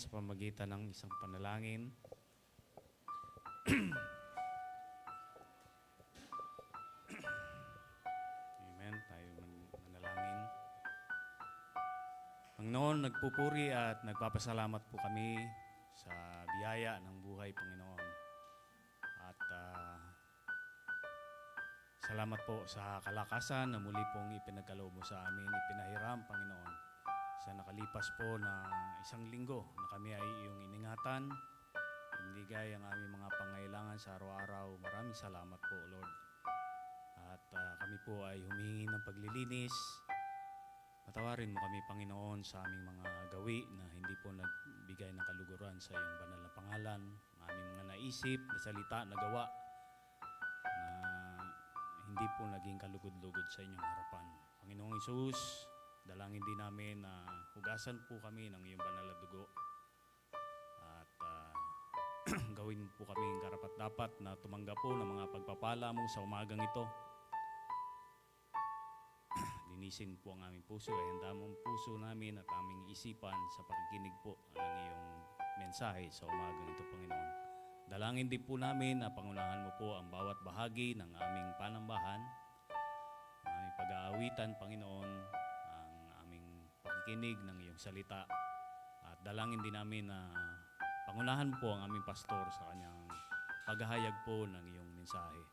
sa pamamagitan ng isang panalangin. Amen. Tayo manalangin. Panginoon, nagpupuri at nagpapasalamat po kami sa biyaya ng buhay, Panginoon. At salamat po sa kalakasan na muli pong ipinagkaloob mo sa amin, ipinahiram, Panginoon. Sa nakalipas po na isang linggo na kami ay iyong iningatan, binigay ang aming mga pangailangan sa araw-araw. Maraming salamat po, Lord. At kami po ay humingi ng paglilinis. Patawarin mo kami, Panginoon, sa aming mga gawi na hindi po nagbigay ng kaluguran sa iyong banal na pangalan. Ang aming mga naisip, na salita, na gawa na hindi po naging kalugod-lugod sa inyong harapan. Panginoong Hesus, dalangin din namin na hugasan po kami ng iyong banal na dugo. At gawin po kami karapat-dapat na tumanggap po ng mga pagpapala mo sa umagang ito. Linisin po ang aming puso, ay handa mong puso namin at aming isipan sa pakikinig po ng iyong mensahe sa umagang ito, Panginoon. Dalangin din po namin na pangunahan mo po ang bawat bahagi ng aming panambahan, ang aming pag-aawitan, Panginoon, ang aming pakikinig ng iyong salita. At dalangin din namin na pangunahan po ang aming pastor sa kanyang paghahayag po ng iyong mensahe.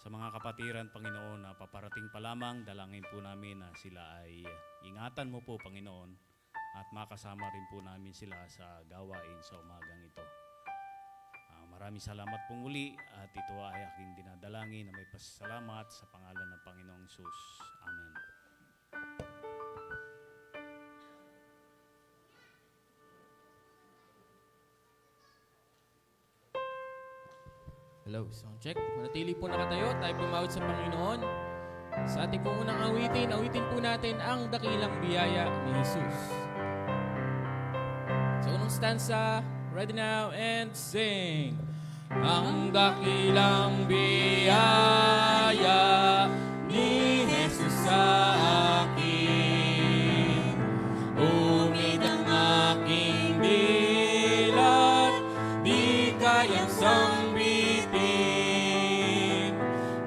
Sa mga kapatiran, Panginoon, na paparating pa lamang, dalangin po namin na sila ay ingatan mo po, Panginoon, at makasama rin po namin sila sa gawain sa umagang ito. Maraming salamat po muli at ito ay aking dinadalangin na may pasasalamat sa pangalan ng Panginoong Hesus. Amen. Hello, sound check. Manatili po nakatayo, tayo pumawid sa Panginoon. Sa ating po unang awitin po natin ang dakilang biyaya ni Jesus. Sa unang stanza, ready now and sing. Ang dakilang biyaya ni Jesus sa akin, umid ang aking dilat, di kayang sambitin,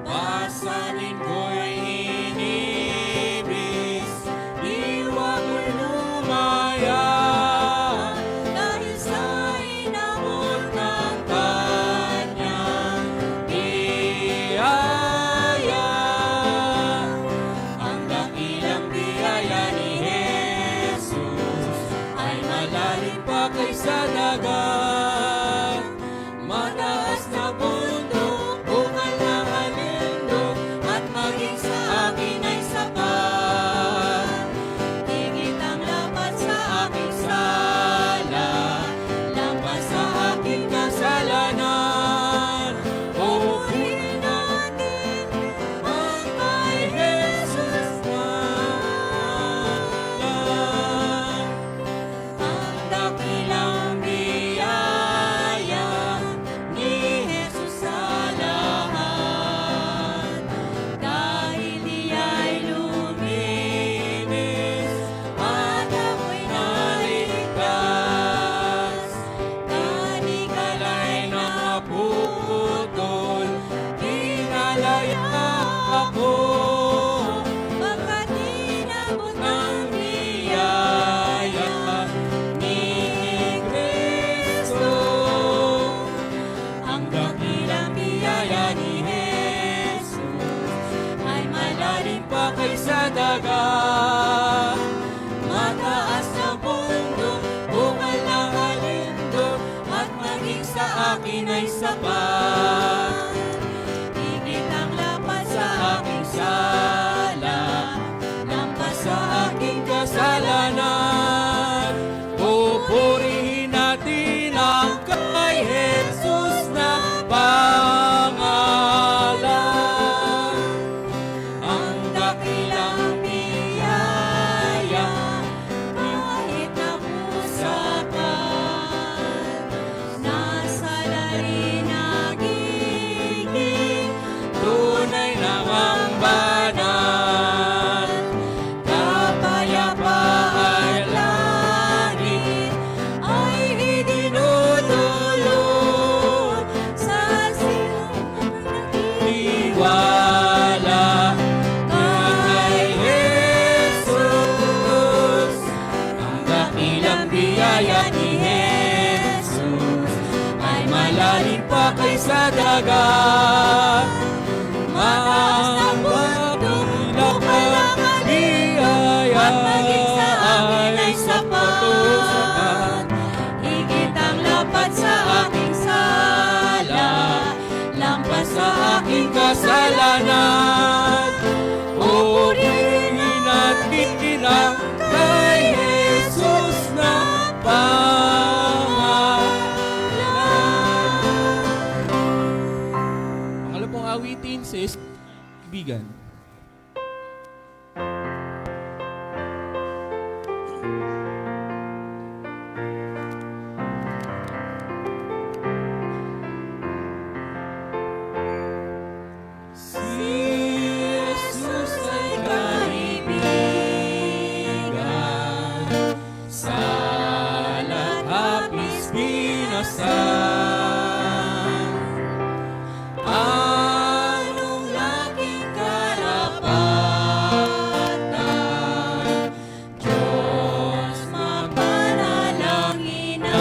pasanin ko'y inibis, diwa ko'y lumaya, dahil sa inabot ng kanyang biyaya. Ang dakilang biyaya ni Jesus ay malalim pa kaysa dagat, mataas na bundok, bukal na halindog, at maging sa akin ay sapat. Higit ang lapat sa aking sala, lampas sa aking kasalanan. Purihin natin ang kay Jesus lang. Ang dakilang biyaya ni Jesus sa lahat, dahil iya'y luminis at ako'y naligtas. Kanikalay na naputol, inalaya ako, pagkat inabot ng biyaya ni Kristo. Ang dakilang biyaya ni Jesus ay malalim pa kaysa dagat, mataas na bundok, bukal na halindog, at maging sa akin ay sapat. Higit ang lapat sa aking sala, lampas sa aking kasalanan. Pupurihin natin ang kay Jesus na pangalan. Ang dakilang biyaya, kahit napusapan, nasa larin nagiging tunay na ang banal. Kapayapaan sa dagat. Mataas na bundok, lumalangan biyaya at maging sa akin ay sapat. Higit ang lapat sa aking sala, lampas sa aking Kasalanan, purihin at ikinang kay Jesus na pangalan. Pangalawang awitin says, Bigan. Jesus ay kaibigan, sa lahat-hapis binasan. Anong laking karapatan, Diyos mapanalanginan.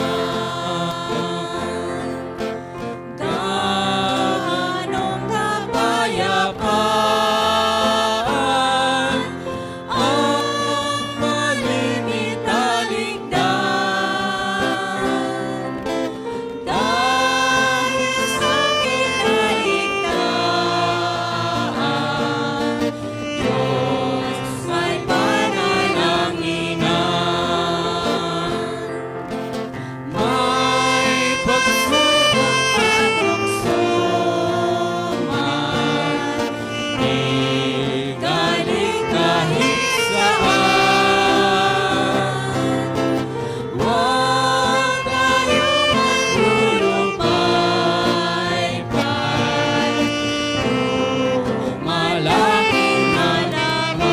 Ganong kapayapaan ang malimit na ligdan. Dahil sa kinaligtaan, Diyos may pananalanginan. May pagsubok at tukso man, di galing kahit saan. Huwag tayong maglulumpay-pay, malaki na naman.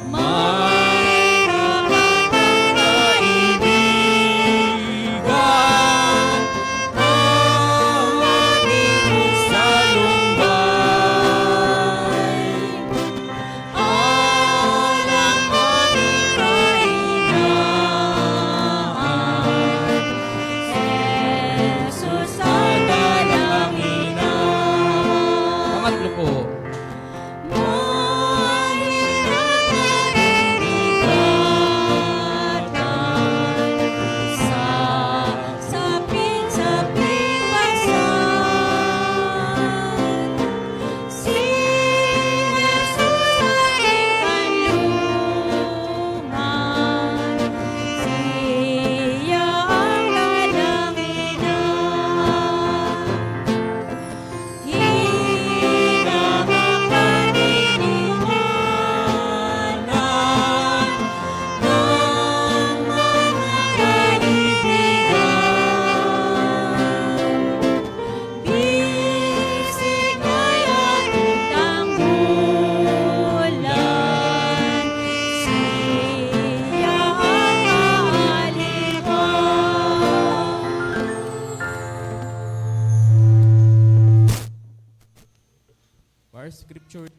May karapatan na ibigan ang magiging salumbay. Alang aming kahinaan, Jesus ang dalanginan. Pangatlo po. Mahirap na binibigatan sa sapin-saping bansan. Si Jesus aking kanlungan, siya ang dalanginan. Hinang ang paniniwanan ng mga kaibigan. Bisig ay ating tanggulan, siya ang kaaliwan. Para scripture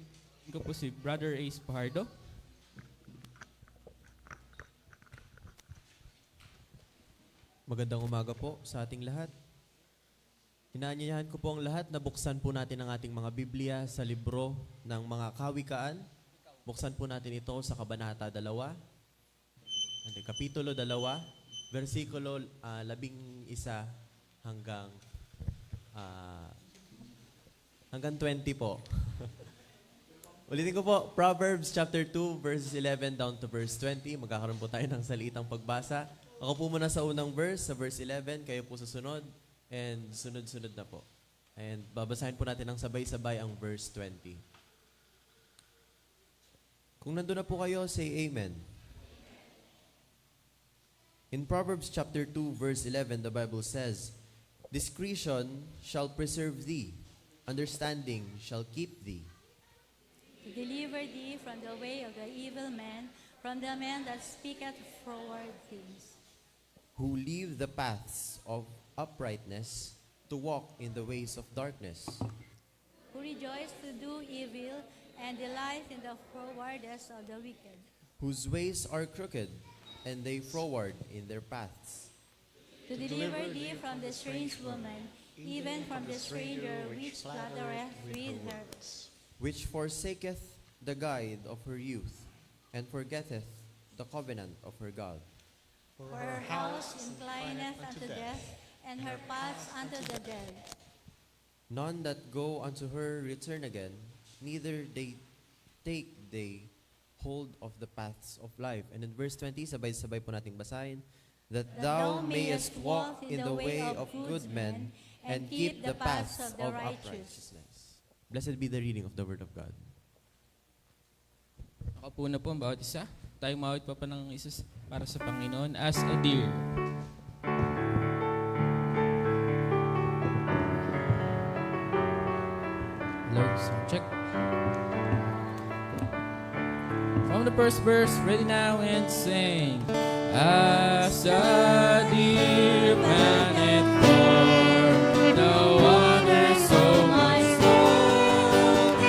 ko po si Brother Ace Pajardo. Magandang umaga po sa ating lahat. Inaanyayahan ko po ang lahat na buksan po natin ang ating mga Biblia sa libro ng mga kawikaan. Buksan po natin ito sa Kabanata 2, Kapitulo 2, versikulo 11 hanggang 20 po. Ulitin ko po, Proverbs chapter 2, verses 11 down to verse 20. Magkakaroon po tayo ng salitang pagbasa. Ako po muna sa unang verse, sa verse 11. Kayo po susunod. And sunod-sunod na po. And babasahin po natin ng sabay-sabay ang verse 20. Kung nandun na po kayo, say Amen. In Proverbs chapter 2, verse 11, the Bible says, Discretion shall preserve thee, understanding shall keep thee. To deliver thee from the way of the evil man, from the man that speaketh froward things. Who leave the paths of uprightness to walk in the ways of darkness. Who rejoice to do evil, and delight in the frowardness of the wicked. Whose ways are crooked, and they froward in their paths. to deliver thee from the strange woman, even from the stranger which flattereth with her, which forsaketh the guide of her youth, and forgetteth the covenant of her God. for her house inclineth unto death, and her paths unto the dead. None that go unto her return again, neither they take they hold of the paths of life. And in verse 20, sabay-sabay po nating basahin, that thou mayest walk in the way of good men, and keep the paths of righteousness. Blessed be the reading of the word of God. Nakaupo na po ang bawat isa. Tayo mawit pa ng isa para sa Panginoon as a deer. Lord, sound check. From the first verse, ready now and sing. As a deer panteth for the water, so my soul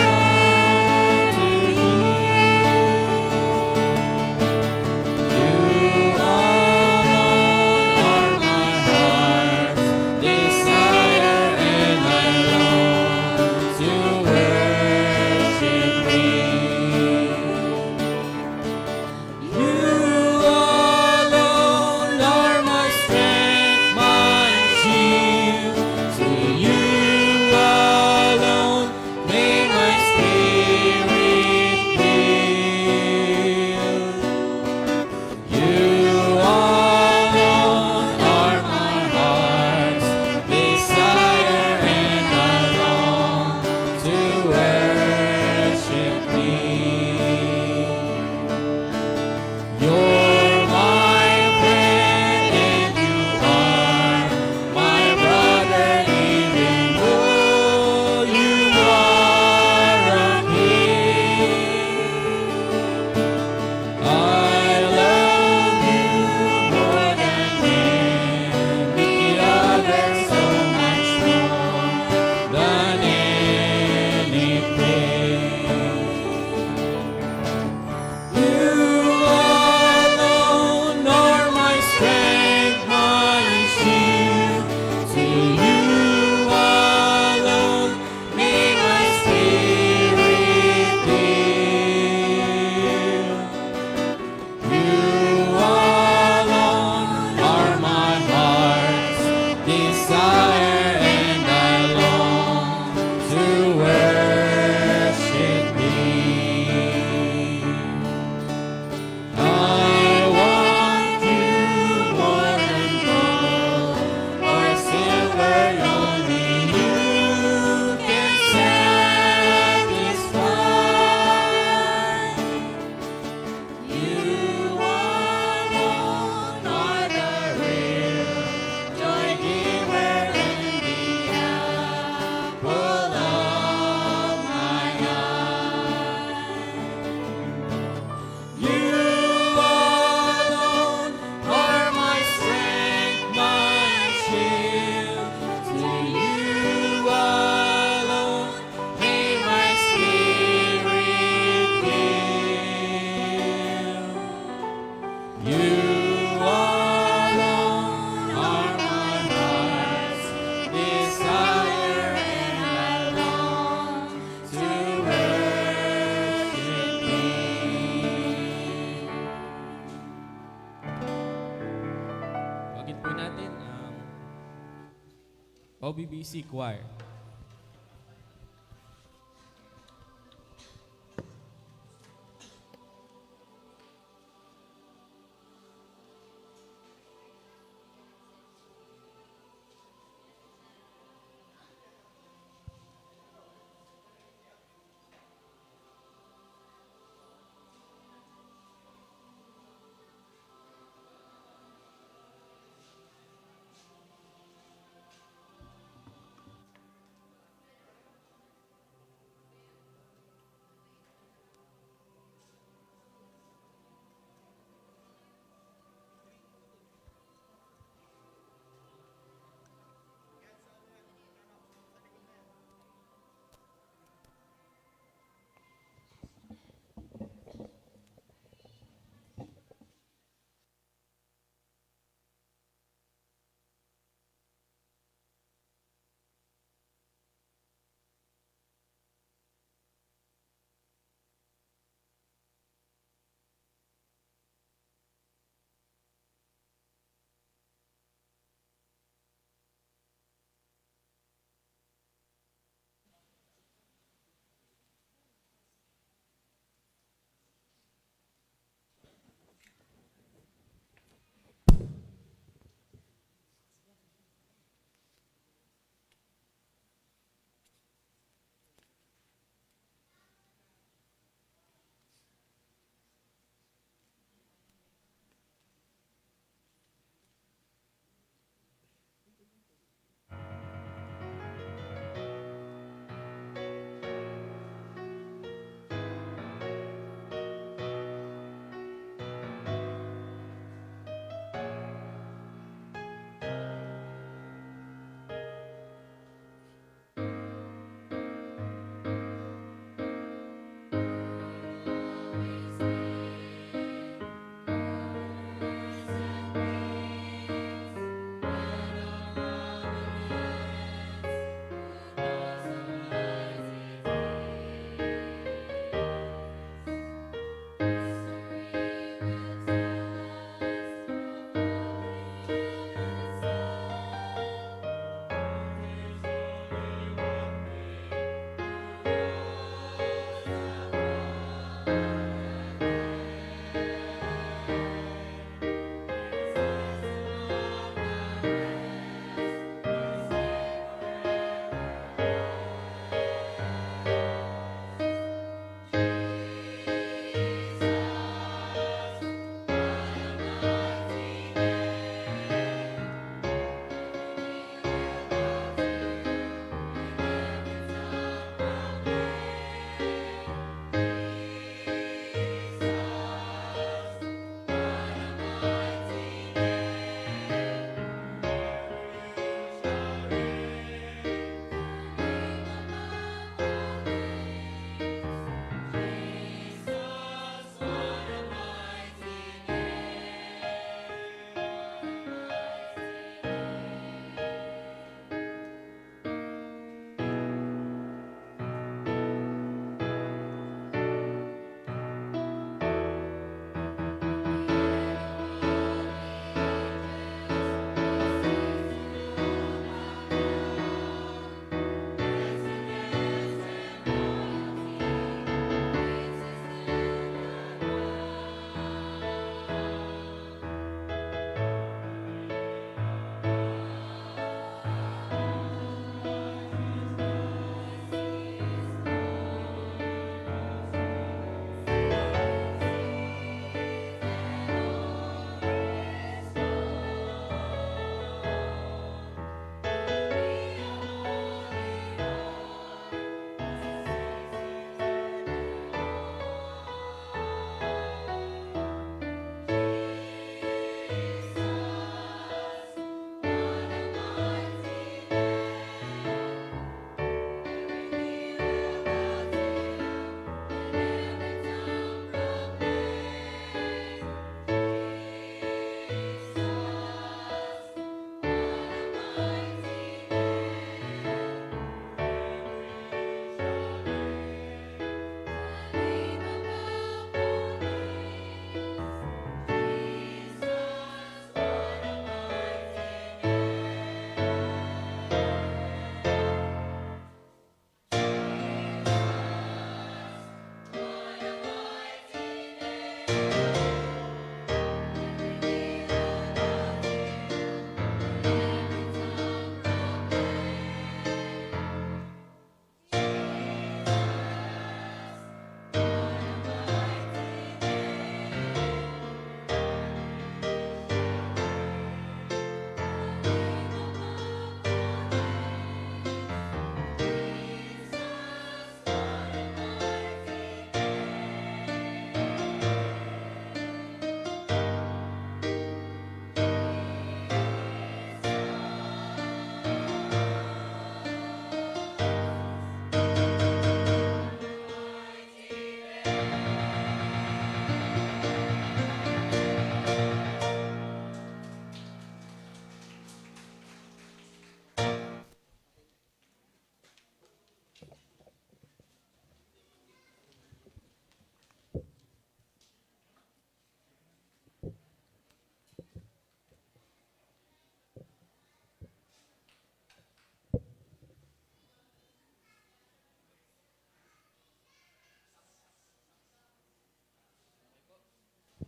unto thee. You alone are my heart's desire, and I long to worship thee. You alone are my strength, my shield. To you alone may my spirit yield. You alone are my heart's desire, and I long to worship thee. You're my friend, and you are my brother, even though you are a king. I love you more than any other, so much more than anything. You alone are my strength, my shield. To you alone may my spirit yield. You alone are my heart's desire, and I long to worship thee. I want you more than gold or silver, only you can satisfy. You alone are the real joy giver, and the apple of my eye. You alone are my strength, my shield. To you alone may my spirit yield. You alone are my heart's desire, and I long to worship thee. Pagin po natin ang OBBC Choir.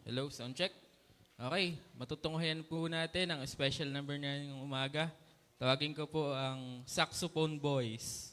Hello, sound check. Okay, matutunghayan po natin ang special number na ngayong umaga. Tawagin ko po ang Saxophone Boys.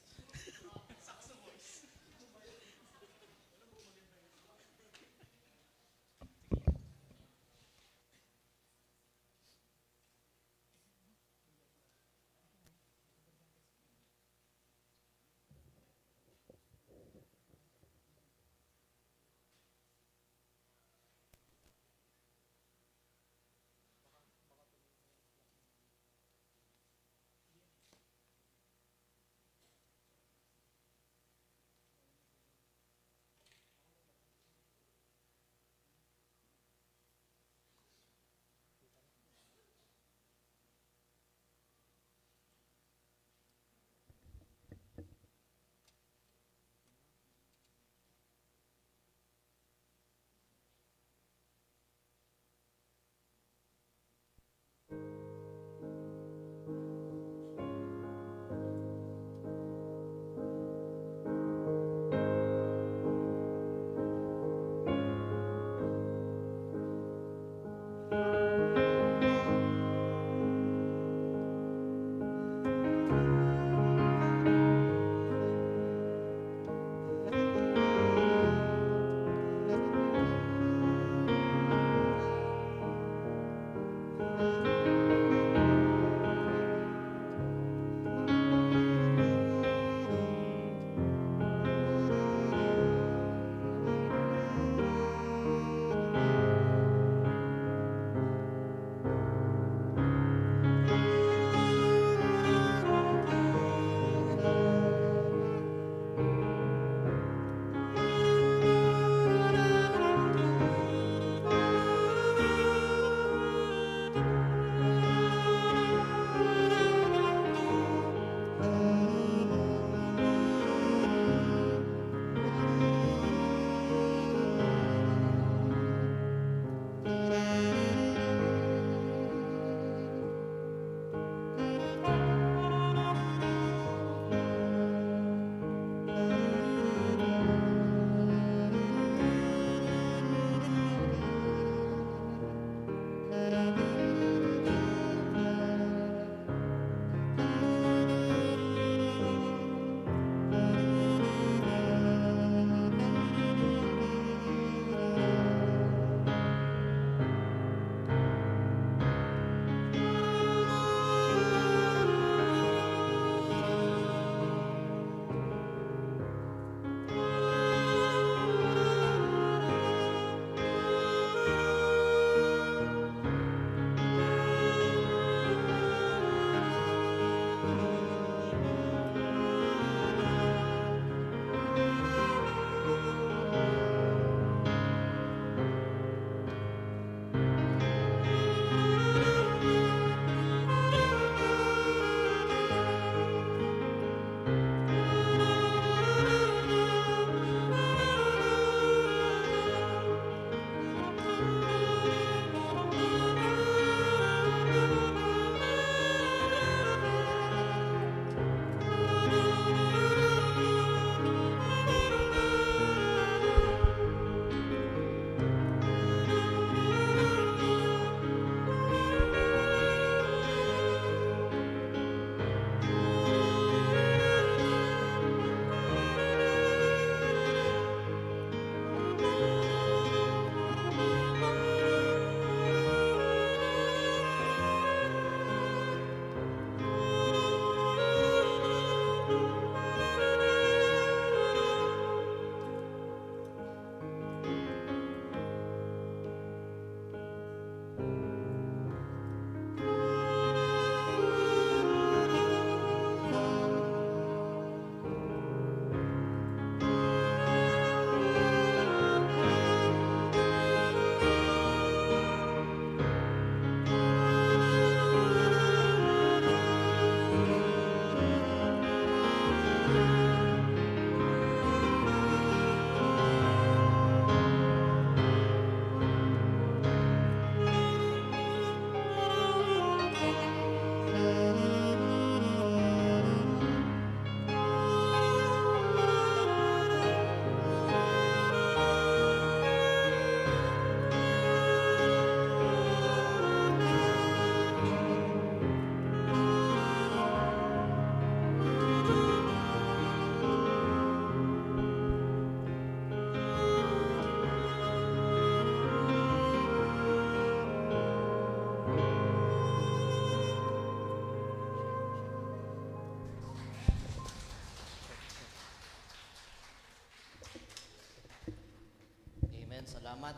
Amen. Salamat.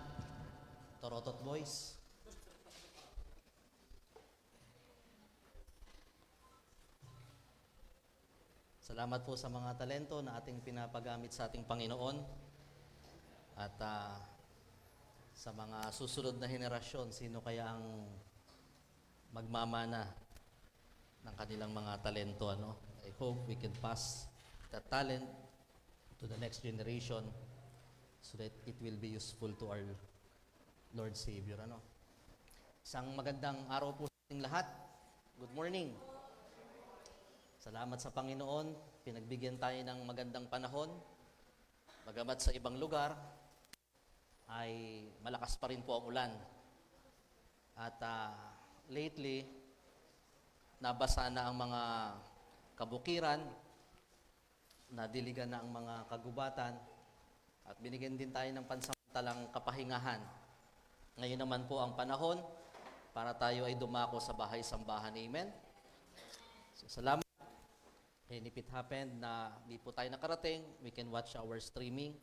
Torotot Boys. Salamat po sa mga talento na ating pinapagamit sa ating Panginoon. At sa mga susunod na henerasyon, sino kaya ang magmamana ng kanilang mga talento, ano? I hope we can pass that talent to the next generation so that it will be useful to our Lord Savior, ano? Isang magandang araw po sa ating lahat. Good morning. Salamat sa Panginoon, pinagbigyan tayo ng magandang panahon. Bagamat sa ibang lugar ay malakas pa rin po ang ulan. At lately, nabasa na ang mga kabukiran, nadiligan na ang mga kagubatan, at binigyan din tayo ng pansamantalang kapahingahan. Ngayon naman po ang panahon para tayo ay dumako sa bahay-sambahan. Amen? So, salamat. And if it happened na di po tayo nakarating, we can watch our streaming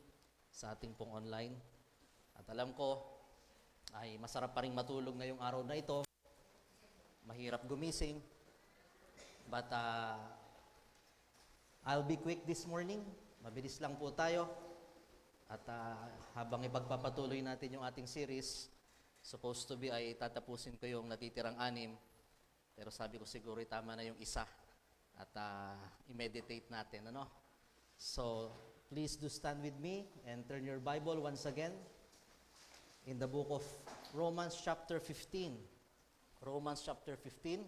sa ating pong online. At alam ko, ay masarap pa rin matulog ngayong araw na ito. Mahirap gumising. But I'll be quick this morning. Mabilis lang po tayo. At habang ipagpapatuloy natin yung ating series, supposed to be ay tatapusin ko yung natitirang 6. Pero sabi ko siguro tama na yung isa. At i-meditate natin, ano? So, please do stand with me and turn your Bible once again in the book of Romans chapter 15. Romans chapter 15.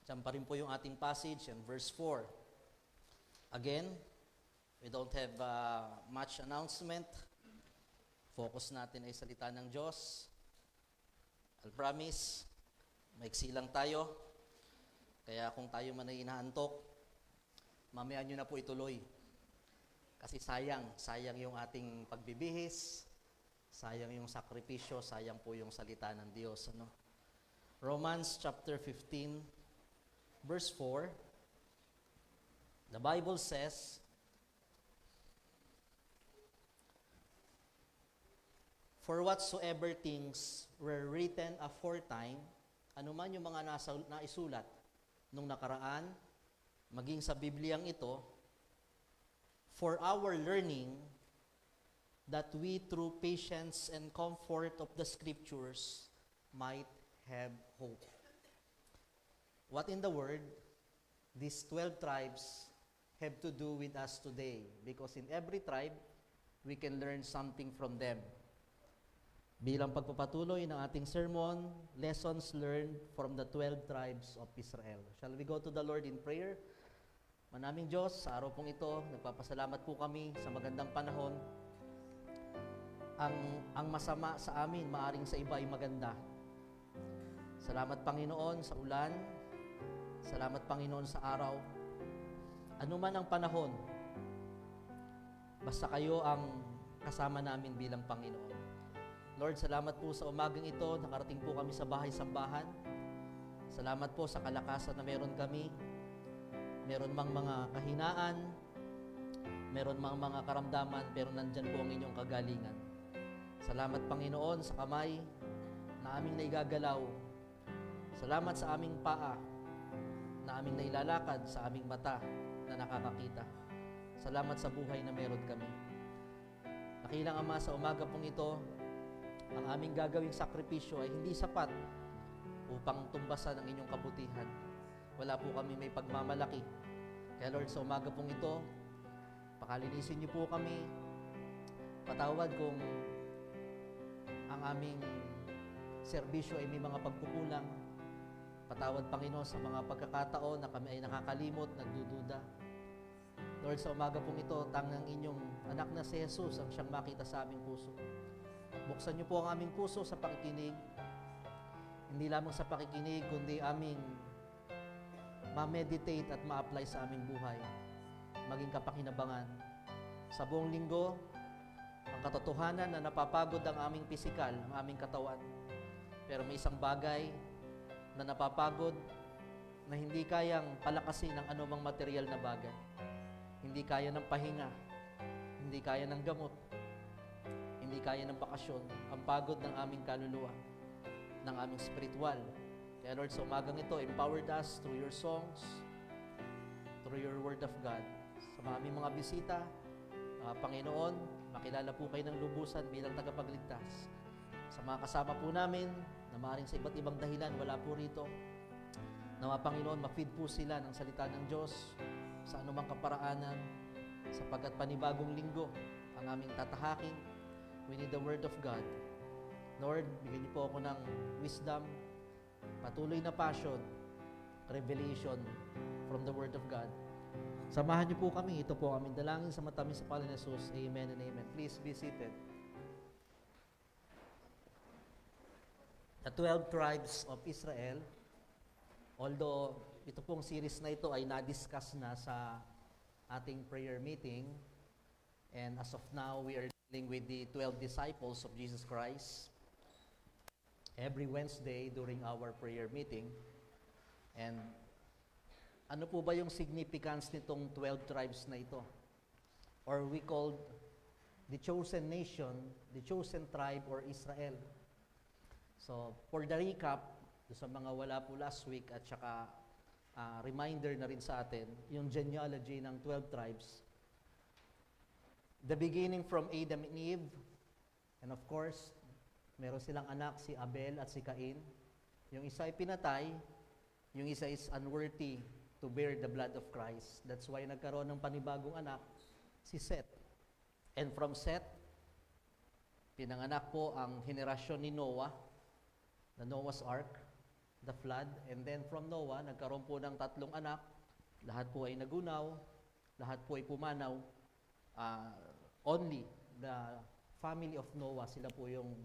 Diyan pa rin po yung ating passage in verse 4. Again, we don't have much announcement. Focus natin ay salita ng Diyos. I'll promise, maiksi lang tayo. Kaya kung tayo man ay inaantok, mamaya nyo na po ituloy. Kasi sayang yung ating pagbibihis, sayang yung sakripisyo, sayang po yung salita ng Diyos. Ano? Romans chapter 15, verse 4, the Bible says, "For whatsoever things were written aforetime," ano man yung mga naisulat nung nakaraan, maging sa Bibliang ito, "for our learning, that we through patience and comfort of the Scriptures might have hope." What in the Word these 12 tribes have to do with us today? Because in every tribe, we can learn something from them. Bilang pagpapatuloy ng ating sermon, lessons learned from the 12 tribes of Israel. Shall we go to the Lord in prayer? Manaming Diyos, sa araw pong ito, nagpapasalamat po kami sa magandang panahon. Ang masama sa amin, maaring sa iba ay maganda. Salamat Panginoon sa ulan. Salamat Panginoon sa araw. Ano man ang panahon, basta kayo ang kasama namin bilang Panginoon. Lord, salamat po sa umagang ito. Nakarating po kami sa bahay-sambahan. Salamat po sa kalakasan na meron kami. Meron mang mga kahinaan, meron mang mga karamdaman, pero nandyan po ang inyong kagalingan. Salamat Panginoon sa kamay na aming naigagalaw. Salamat sa aming paa na aming nailalakad, sa aming mata na nakakakita. Salamat sa buhay na meron kami. Nakilang Ama, sa umaga pong ito, ang aming gagawing sakripisyo ay hindi sapat upang tumbasan ang inyong kabutihan. Wala po kami may pagmamalaki. Kaya Lord, sa umaga pong ito, pakalinisin niyo po kami. Patawad kung ang aming serbisyo ay may mga pagkukulang. Patawad Panginoon sa mga pagkakataon na kami ay nakakalimot, nagdududa. Lord, sa umaga pong ito, tangang inyong anak na si Jesus ang siyang makita sa aming puso. Buksan niyo po ang aming puso sa pakikinig. Hindi lamang sa pakikinig, kundi aming ma-meditate at ma-apply sa aming buhay. Maging kapakinabangan. Sa buong linggo, ang katotohanan na napapagod ang aming pisikal, ang aming katawan. Pero may isang bagay na napapagod na hindi kayang palakasin ng anumang material na bagay. Hindi kaya ng pahinga. hindi kaya ng gamot, hindi kaya ng bakasyon, ang pagod ng aming kaluluwa, ng aming spiritual. Kaya Lord, sa umagang ito, empowered us through your songs, through your word of God. Sa aming mga bisita, Panginoon, makilala po kayo ng lubusan bilang tagapagligtas. Sa mga kasama po namin, na maaaring sa iba't ibang dahilan, wala po rito, na Panginoon, ma-feed po sila ng salita ng Diyos sa anumang kaparaanan, sapagkat panibagong linggo ang aming tatahakin. We need the Word of God. Lord, bigyan niyo po ako ng wisdom, patuloy na passion, revelation from the Word of God. Samahan niyo po kami. Ito po ang aming dalangin sa matamis sa pangalan ni Jesus. Amen and amen. Please be seated. The 12 tribes of Israel, although ito pong series na ito ay na-discuss na sa ating prayer meeting, and as of now, we are dealing with the 12 disciples of Jesus Christ every Wednesday during our prayer meeting. And ano po ba yung significance nitong 12 tribes na ito? Or we called the chosen nation, the chosen tribe, or Israel. So, for the recap, sa mga wala po last week, at saka reminder na rin sa atin, yung genealogy ng 12 tribes. The beginning from Adam and Eve, and of course, meron silang anak, si Abel at si Cain. Yung isa ay pinatay, yung isa is unworthy to bear the blood of Christ. That's why nagkaroon ng panibagong anak, si Seth. And from Seth, pinanganak po ang henerasyon ni Noah, the Noah's Ark, the flood. And then from Noah, nagkaroon po ng 3 anak. Lahat po ay nagunaw, lahat po ay pumanaw. Only the family of Noah, sila po yung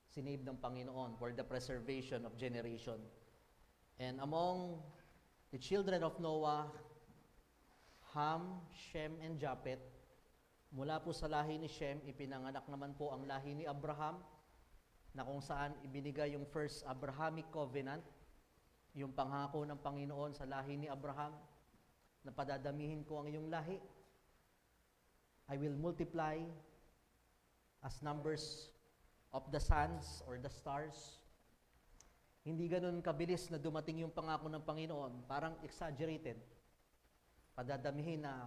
sinave ng Panginoon for the preservation of generation. And among the children of Noah, Ham, Shem, and Japheth, mula po sa lahi ni Shem, ipinanganak naman po ang lahi ni Abraham, na kung saan ibinigay yung first Abrahamic covenant, yung pangako ng Panginoon sa lahi ni Abraham, na padadamihin ko ang iyong lahi. I will multiply as numbers of the suns or the stars. Hindi ganun kabilis na dumating yung pangako ng Panginoon, parang exaggerated. Padadamihin na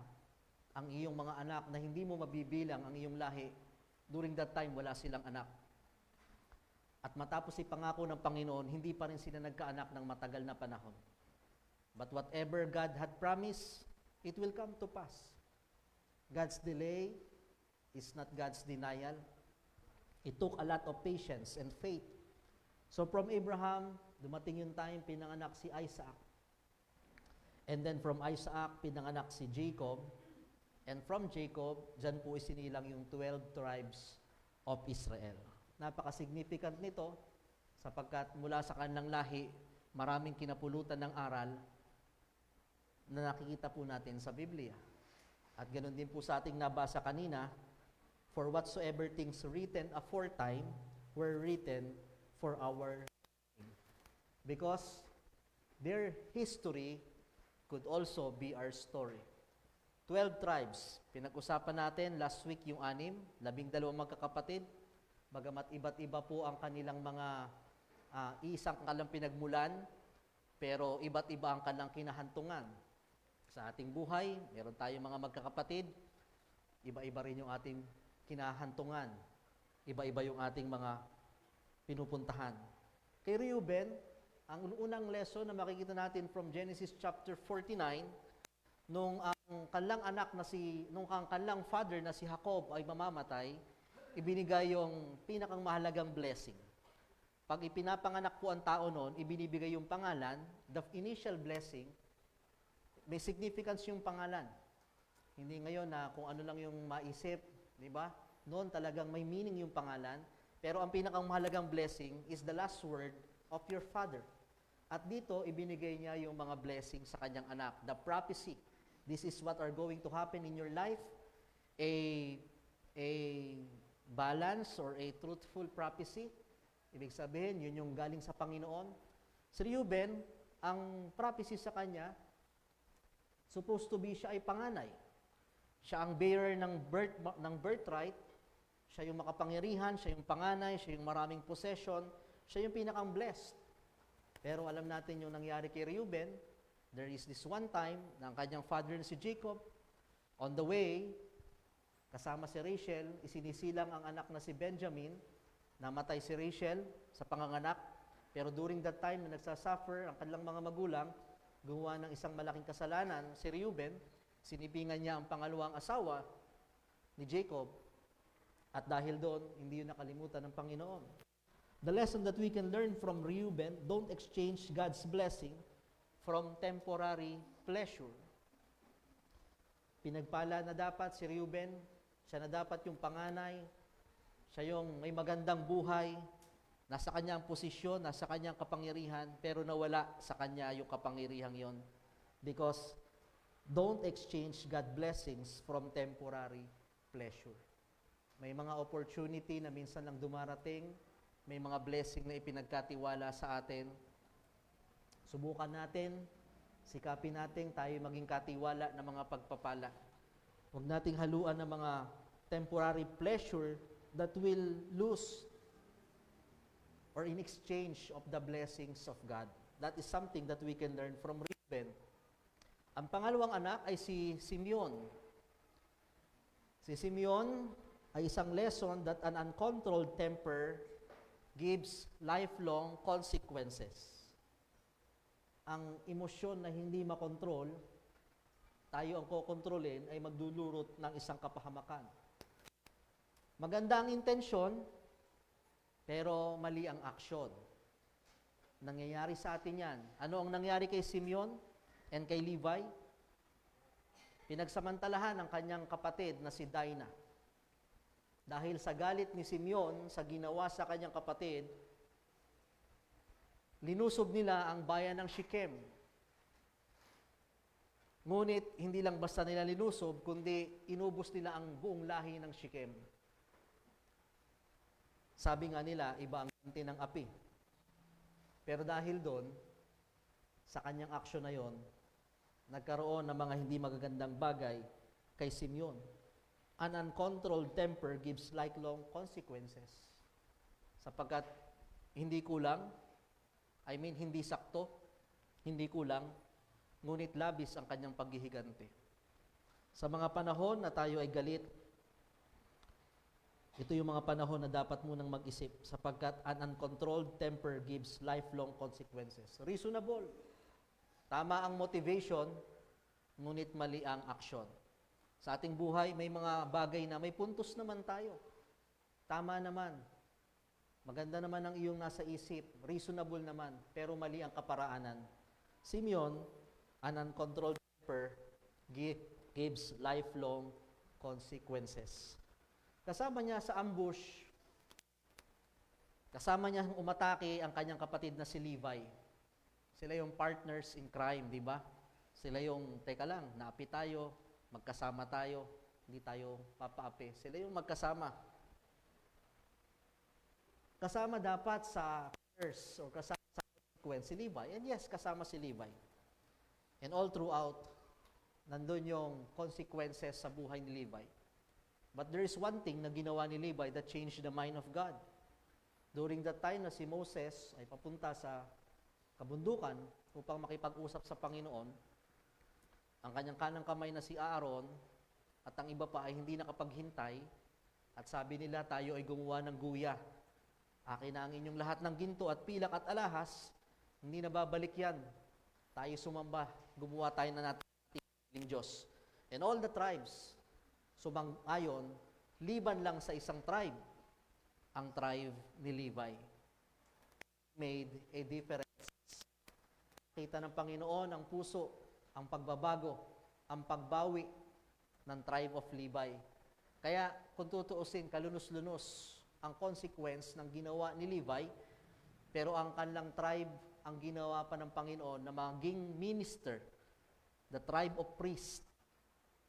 ang iyong mga anak na hindi mo mabibilang ang iyong lahi. During that time, wala silang anak. At matapos ipangako ng Panginoon, hindi pa rin sila nagkaanak ng matagal na panahon. But whatever God had promised, it will come to pass. God's delay is not God's denial. It took a lot of patience and faith. So from Abraham, dumating yung time, pinanganak si Isaac. And then from Isaac, pinanganak si Jacob. And from Jacob, dyan po isinilang yung 12 tribes of Israel. Napaka-significant nito sapagkat mula sa kanilang lahi, maraming kinapulutan ng aral na nakikita po natin sa Biblia. At ganoon din po sa ating nabasa kanina, for whatsoever things written aforetime were written for our because their history could also be our story. 12 tribes. Pinag-usapan natin last week yung 6, 12 magkakapatid. Bagamat iba't iba po ang kanilang mga isang kanilang pinagmulan, pero iba't iba ang kanilang kinahantungan. Sa ating buhay, meron tayong mga magkakapatid, iba-iba rin yung ating kinahantungan. Iba-iba yung ating mga pinupuntahan. Kay Reuben, ang unang lesson na makikita natin from Genesis chapter 49, nung ang kanilang father na si Jacob ay mamamatay, ibinigay yung pinakang mahalagang blessing. Pag ipinapanganak po ang tao noon, ibinibigay yung pangalan, the initial blessing, may significance yung pangalan. Hindi ngayon na kung ano lang yung maisip, di ba? Noon talagang may meaning yung pangalan, pero ang pinakang mahalagang blessing is the last word of your father. At dito, ibinigay niya yung mga blessing sa kanyang anak, the prophecy. This is what are going to happen in your life, a balance or a truthful prophecy. Ibig sabihin, yun yung galing sa Panginoon. Si Reuben, ang prophecy sa kanya, supposed to be siya ay panganay. Siya ang bearer ng birthright. Siya yung makapangyarihan, siya yung panganay, siya yung maraming possession, siya yung pinakang blessed. Pero alam natin yung nangyari kay Reuben. There is this one time na ang kanyang father na si Jacob, on the way, kasama si Rachel, isinisilang ang anak na si Benjamin, namatay si Rachel sa panganganak, pero during that time na nagsasuffer ang kanilang mga magulang, gumawa ng isang malaking kasalanan, si Reuben, sinipingan niya ang pangalawang asawa ni Jacob, at dahil doon, hindi yun nakalimutan ng Panginoon. The lesson that we can learn from Reuben, don't exchange God's blessing from temporary pleasure. Pinagpala na dapat si Reuben, siya na dapat yung panganay, siya yung may magandang buhay, nasa kanya ang posisyon, nasa kanya ang kapangyarihan, pero nawala sa kanya yung kapangyarihang yon. Because don't exchange God blessings from temporary pleasure. May mga opportunity na minsan lang dumarating, may mga blessing na ipinagkatiwala sa atin. Subukan natin, sikapin natin tayo maging katiwala ng mga pagpapala. Huwag nating haluan ng mga temporary pleasure that will lose or in exchange of the blessings of God. That is something that we can learn from Reuben. Ang pangalawang anak ay si Simeon. Si Simeon ay isang lesson that an uncontrolled temper gives lifelong consequences. Ang emosyon na hindi makontrol, tayo ang kokontrolin ay magdulurot ng isang kapahamakan. Maganda ang intensyon, pero mali ang aksyon. Nangyayari sa atin yan. Ano ang nangyari kay Simeon and kay Levi? Pinagsamantalahan ang kanyang kapatid na si Dinah. Dahil sa galit ni Simeon sa ginawa sa kanyang kapatid, linusob nila ang bayan ng Shechem. Ngunit, hindi lang basta nila linusob, kundi inubos nila ang buong lahi ng Shechem. Sabi nga nila, iba ang ganti ng api. Pero dahil doon, sa kanyang aksyon na yon, nagkaroon ng mga hindi magagandang bagay kay Simeon. An uncontrolled temper gives lifelong consequences. Sapagkat hindi kulang, hindi sakto, hindi kulang, ngunit labis ang kanyang paghihigante. Sa mga panahon na tayo ay galit, ito yung mga panahon na dapat munang mag-isip sapagkat an uncontrolled temper gives lifelong consequences. Reasonable. Tama ang motivation, ngunit mali ang aksyon. Sa ating buhay, may mga bagay na may puntos naman tayo. Tama naman. Maganda naman ang iyong nasa isip. Reasonable naman, pero mali ang kaparaanan. Simeon, an uncontrolled temper gives lifelong consequences. Kasama niya sa ambush, kasama niya umatake ang kanyang kapatid na si Levi. Sila yung partners in crime, di ba? Sila yung, teka lang, naapi tayo, magkasama tayo, hindi tayo papaapi. Sila yung magkasama. Kasama dapat sa curse or kasama sa consequence si Levi. And yes, kasama si Levi. And all throughout, nandun yung consequences sa buhay ni Levi. But there is one thing na ginawa ni Levi that changed the mind of God. During that time na si Moses ay papunta sa kabundukan upang makipag-usap sa Panginoon, ang kanyang kanang kamay na si Aaron at ang iba pa ay hindi nakapaghintay at sabi nila, tayo ay gumawa ng guya. Akin na ang inyong lahat ng ginto at pilak at alahas, hindi na babalik yan. Tayo sumamba, gumawa tayo na nating Diyos. And all the tribes, sumang-ayon, liban lang sa isang tribe, ang tribe ni Levi. Made a difference. Kita ng Panginoon ang puso, ang pagbabago, ang pagbawi ng tribe of Levi. Kaya kung tutuusin, kalunos-lunos ang consequence ng ginawa ni Levi, pero ang kanilang tribe, ang ginawa pa ng Panginoon na maging minister, the tribe of priests,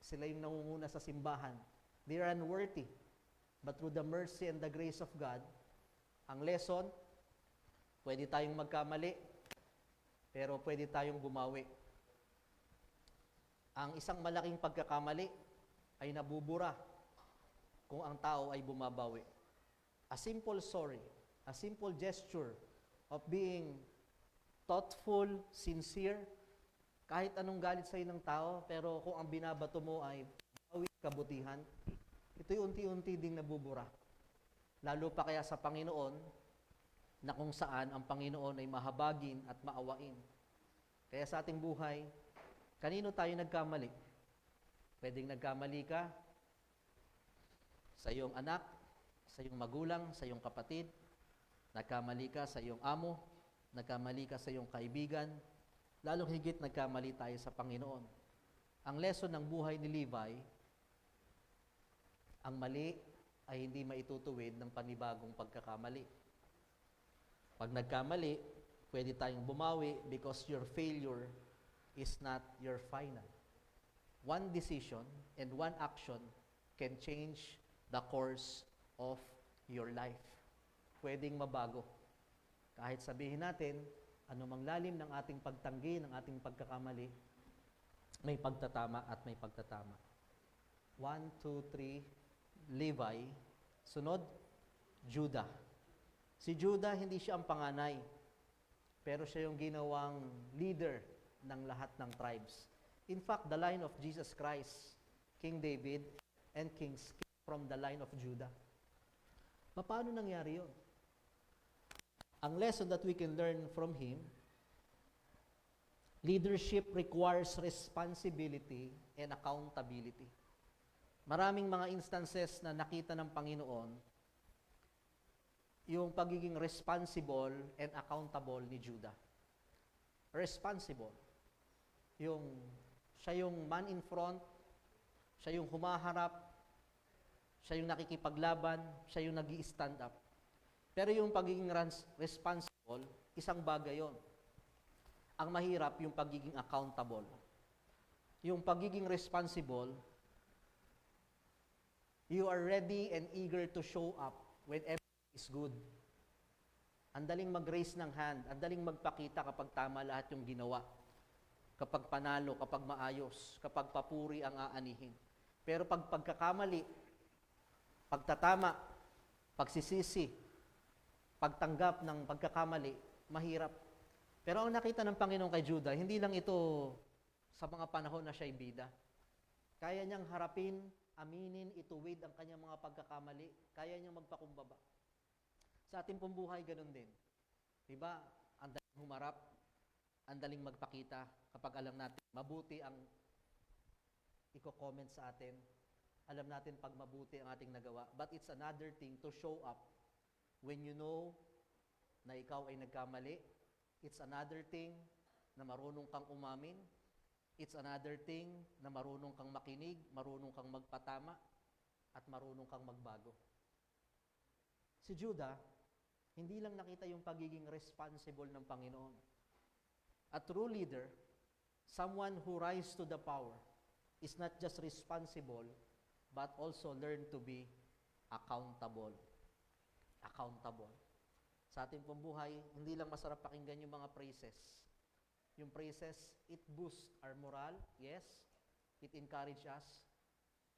sila yung nangunguna sa simbahan. They are unworthy. But through the mercy and the grace of God, ang lesson, pwede tayong magkamali, pero pwede tayong gumawi. Ang isang malaking pagkakamali ay nabubura kung ang tao ay bumabawi. A simple sorry, a simple gesture of being thoughtful, sincere, kahit anong galit sa'yo ng tao, pero kung ang binabato mo ay bawi, kabutihan, ito'y unti-unti ding nabubura. Lalo pa kaya sa Panginoon, na kung saan ang Panginoon ay mahabagin at maawain. Kaya sa ating buhay, kanino tayo nagkamali? Pwedeng nagkamali ka sa iyong anak, sa iyong magulang, sa iyong kapatid, nagkamali ka sa iyong amo, nagkamali ka sa iyong kaibigan, lalong higit nagkamali tayo sa Panginoon. Ang lesson ng buhay ni Levi, ang mali ay hindi maitutuwid ng panibagong pagkakamali. Pag nagkamali, pwede tayong bumawi because your failure is not your final. One decision and one action can change the course of your life. Pwedeng mabago. Kahit sabihin natin, anumang lalim ng ating pagtanggi, ng ating pagkakamali, may pagtatama at may pagtatama. 1, 2, 3, Levi. Sunod, Judah. Si Judah, hindi siya ang panganay, pero siya yung ginawang leader ng lahat ng tribes. In fact, the line of Jesus Christ, King David, and kings came from the line of Judah. Paano nangyari yun? Ang lesson that we can learn from him, leadership requires responsibility and accountability. Maraming mga instances na nakita ng Panginoon yung pagiging responsible and accountable ni Judah. Responsible. Siya yung man in front, siya yung humaharap, siya yung nakikipaglaban, siya yung nag-i-stand up. Pero yung pagiging responsible, isang bagay yon. Ang mahirap, yung pagiging accountable. Yung pagiging responsible, you are ready and eager to show up when everything is good. Ang daling mag-raise ng hand, ang daling magpakita kapag tama lahat yung ginawa. Kapag panalo, kapag maayos, kapag papuri ang aanihin. Pero pag pagkakamali, pagtatama, pagsisisi, pagtanggap ng pagkakamali, mahirap. Pero ang nakita ng Panginoon kay Judah, hindi lang ito sa mga panahon na siya'y bida. Kaya niyang harapin, aminin, ituwid ang kanyang mga pagkakamali. Kaya niyang magpakumbaba. Sa ating pong buhay, ganun din. Diba? Ang daling humarap, ang daling magpakita kapag alam natin mabuti ang i-comment sa atin. Alam natin pag mabuti ang ating nagawa. But it's another thing to show up when you know na ikaw ay nagkamali. It's another thing na marunong kang umamin. It's another thing na marunong kang makinig, marunong kang magpatama, at marunong kang magbago. Si Judah, hindi lang nakita yung pagiging responsible ng Panginoon. A true leader, someone who rise to the power, is not just responsible, but also learn to be accountable. Accountable. Sa ating pong buhay, hindi lang masarap pakinggan yung mga praises. Yung praises, it boosts our moral, yes. It encourages us.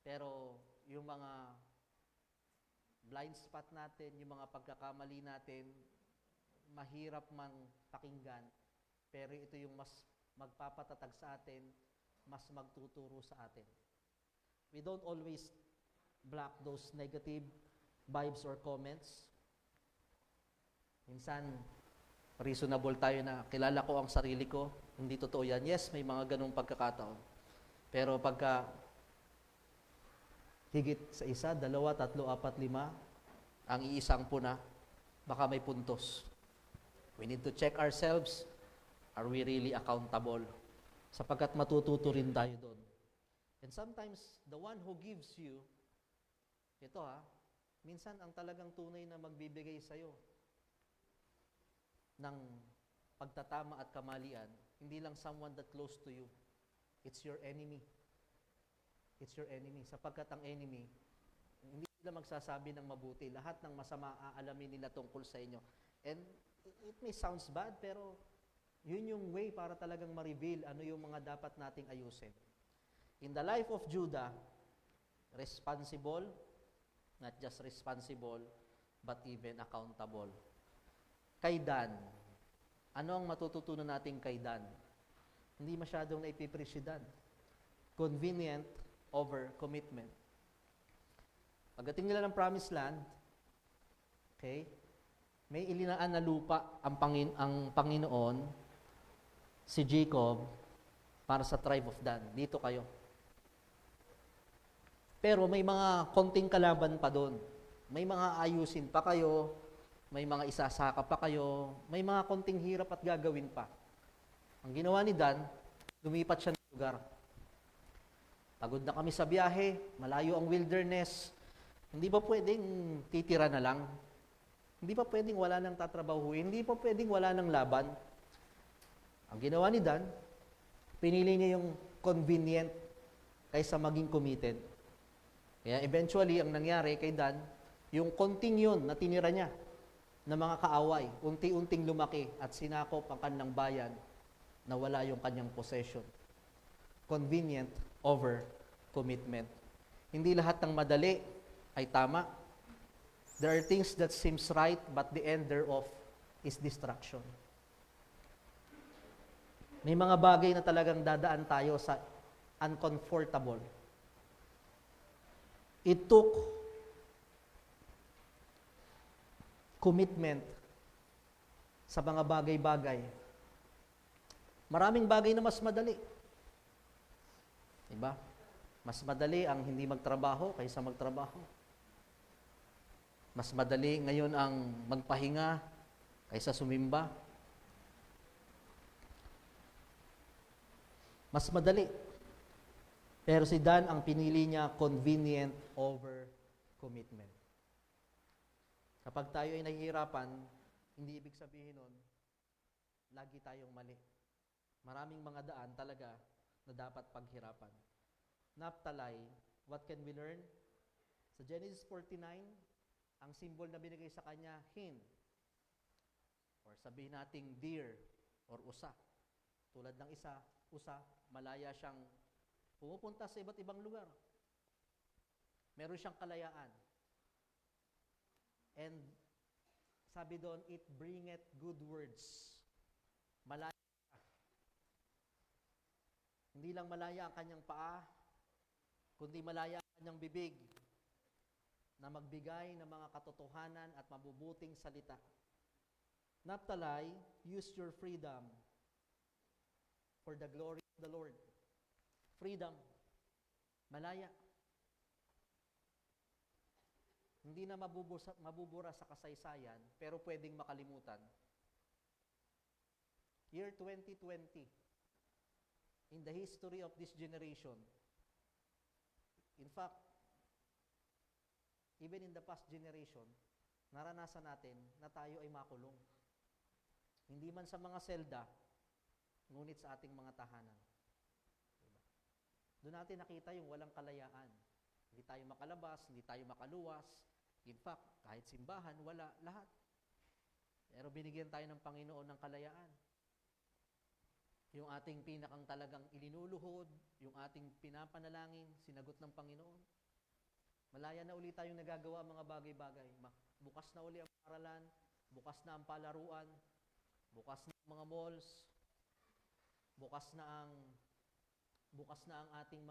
Pero yung mga blind spot natin, yung mga pagkakamali natin, mahirap mang pakinggan. Pero ito yung mas magpapatatag sa atin, mas magtuturo sa atin. We don't always block those negative vibes or comments. Minsan, reasonable tayo na kilala ko ang sarili ko, hindi totoo yan. Yes, may mga ganong pagkakataon. Pero pagka higit sa isa, dalawa, tatlo, apat, lima, ang iisang puna, baka may puntos. We need to check ourselves. Are we really accountable? Sapagkat matututo rin tayo doon. And sometimes, the one who gives you, ito minsan ang talagang tunay na magbibigay sa'yo ng pagtatama at kamalian, hindi lang someone that close to you. It's your enemy. It's your enemy. Sapagkat ang enemy, hindi sila magsasabi ng mabuti. Lahat ng masama aalamin nila tungkol sa inyo. And it may sounds bad, pero yun yung way para talagang ma-reveal ano yung mga dapat nating ayusin. In the life of Judah, responsible, not just responsible, but even accountable. Kay Dan, ano ang matututunan natin kay Dan? Hindi masyadong naipipreach si Dan. Convenient over commitment. Pagdating nila ng promised land, okay, may ilinaan na lupa ang Panginoon, si Jacob, para sa tribe of Dan. Dito kayo. Pero may mga konting kalaban pa doon. May mga ayusin pa kayo, may mga isasaka pa kayo, may mga konting hirap at gagawin pa. Ang ginawa ni Dan, lumipat siya ng lugar. Pagod na kami sa biyahe, malayo ang wilderness, hindi pa pwedeng titira na lang. Hindi pa pwedeng wala nang tatrabahuin, hindi pa pwedeng wala nang laban. Ang ginawa ni Dan, pinili niya yung convenient kaysa maging committed. Kaya eventually, ang nangyari kay Dan, yung konting yun na tinira niya na mga kaaway, unti-unting lumaki at sinakop ang kanilang bayan na wala yung kanyang possession. Convenient over commitment. Hindi lahat ng madali ay tama. There are things that seems right, but the end thereof is destruction. May mga bagay na talagang dadaan tayo sa uncomfortable. It took commitment sa mga bagay-bagay. Maraming bagay na mas madali. Diba? Mas madali ang hindi magtrabaho kaysa magtrabaho. Mas madali ngayon ang magpahinga kaysa sumimba. Mas madali. Pero si Dan, ang pinili niya, convenient over commitment. Kapag tayo ay nahihirapan, hindi ibig sabihin nun, lagi tayong mali. Maraming mga daan talaga na dapat paghirapan. Naphtali, what can we learn? Sa Genesis 49, ang symbol na binigay sa kanya, hin. Or sabihin nating deer or usa. Tulad ng usa, malaya siyang pumupunta sa iba't ibang lugar. Meron siyang kalayaan. And sabi doon, it bringeth good words. Malaya ka. Hindi lang malaya ang kanyang paa, kundi malaya ang kanyang bibig na magbigay ng mga katotohanan at mabubuting salita. Naphtali, use your freedom for the glory of the Lord. Freedom. Malaya. Hindi na mabubura sa kasaysayan, pero pwedeng makalimutan. Year 2020, in the history of this generation, in fact, even in the past generation, naranasan natin na tayo ay makulong. Hindi man sa mga selda, ngunit sa ating mga tahanan. Diba? Doon natin nakita yung walang kalayaan. Hindi tayo makalabas, hindi tayo makaluwas. In fact, kahit simbahan, wala, lahat. Pero binigyan tayo ng Panginoon ng kalayaan. Yung ating pinakang talagang ilinuluhod, yung ating pinapanalangin, sinagot ng Panginoon. Malaya na uli tayong nagagawa mga bagay-bagay. Bukas na uli ang paralan, bukas na ang palaruan, bukas na ang mga malls, bukas na ang ating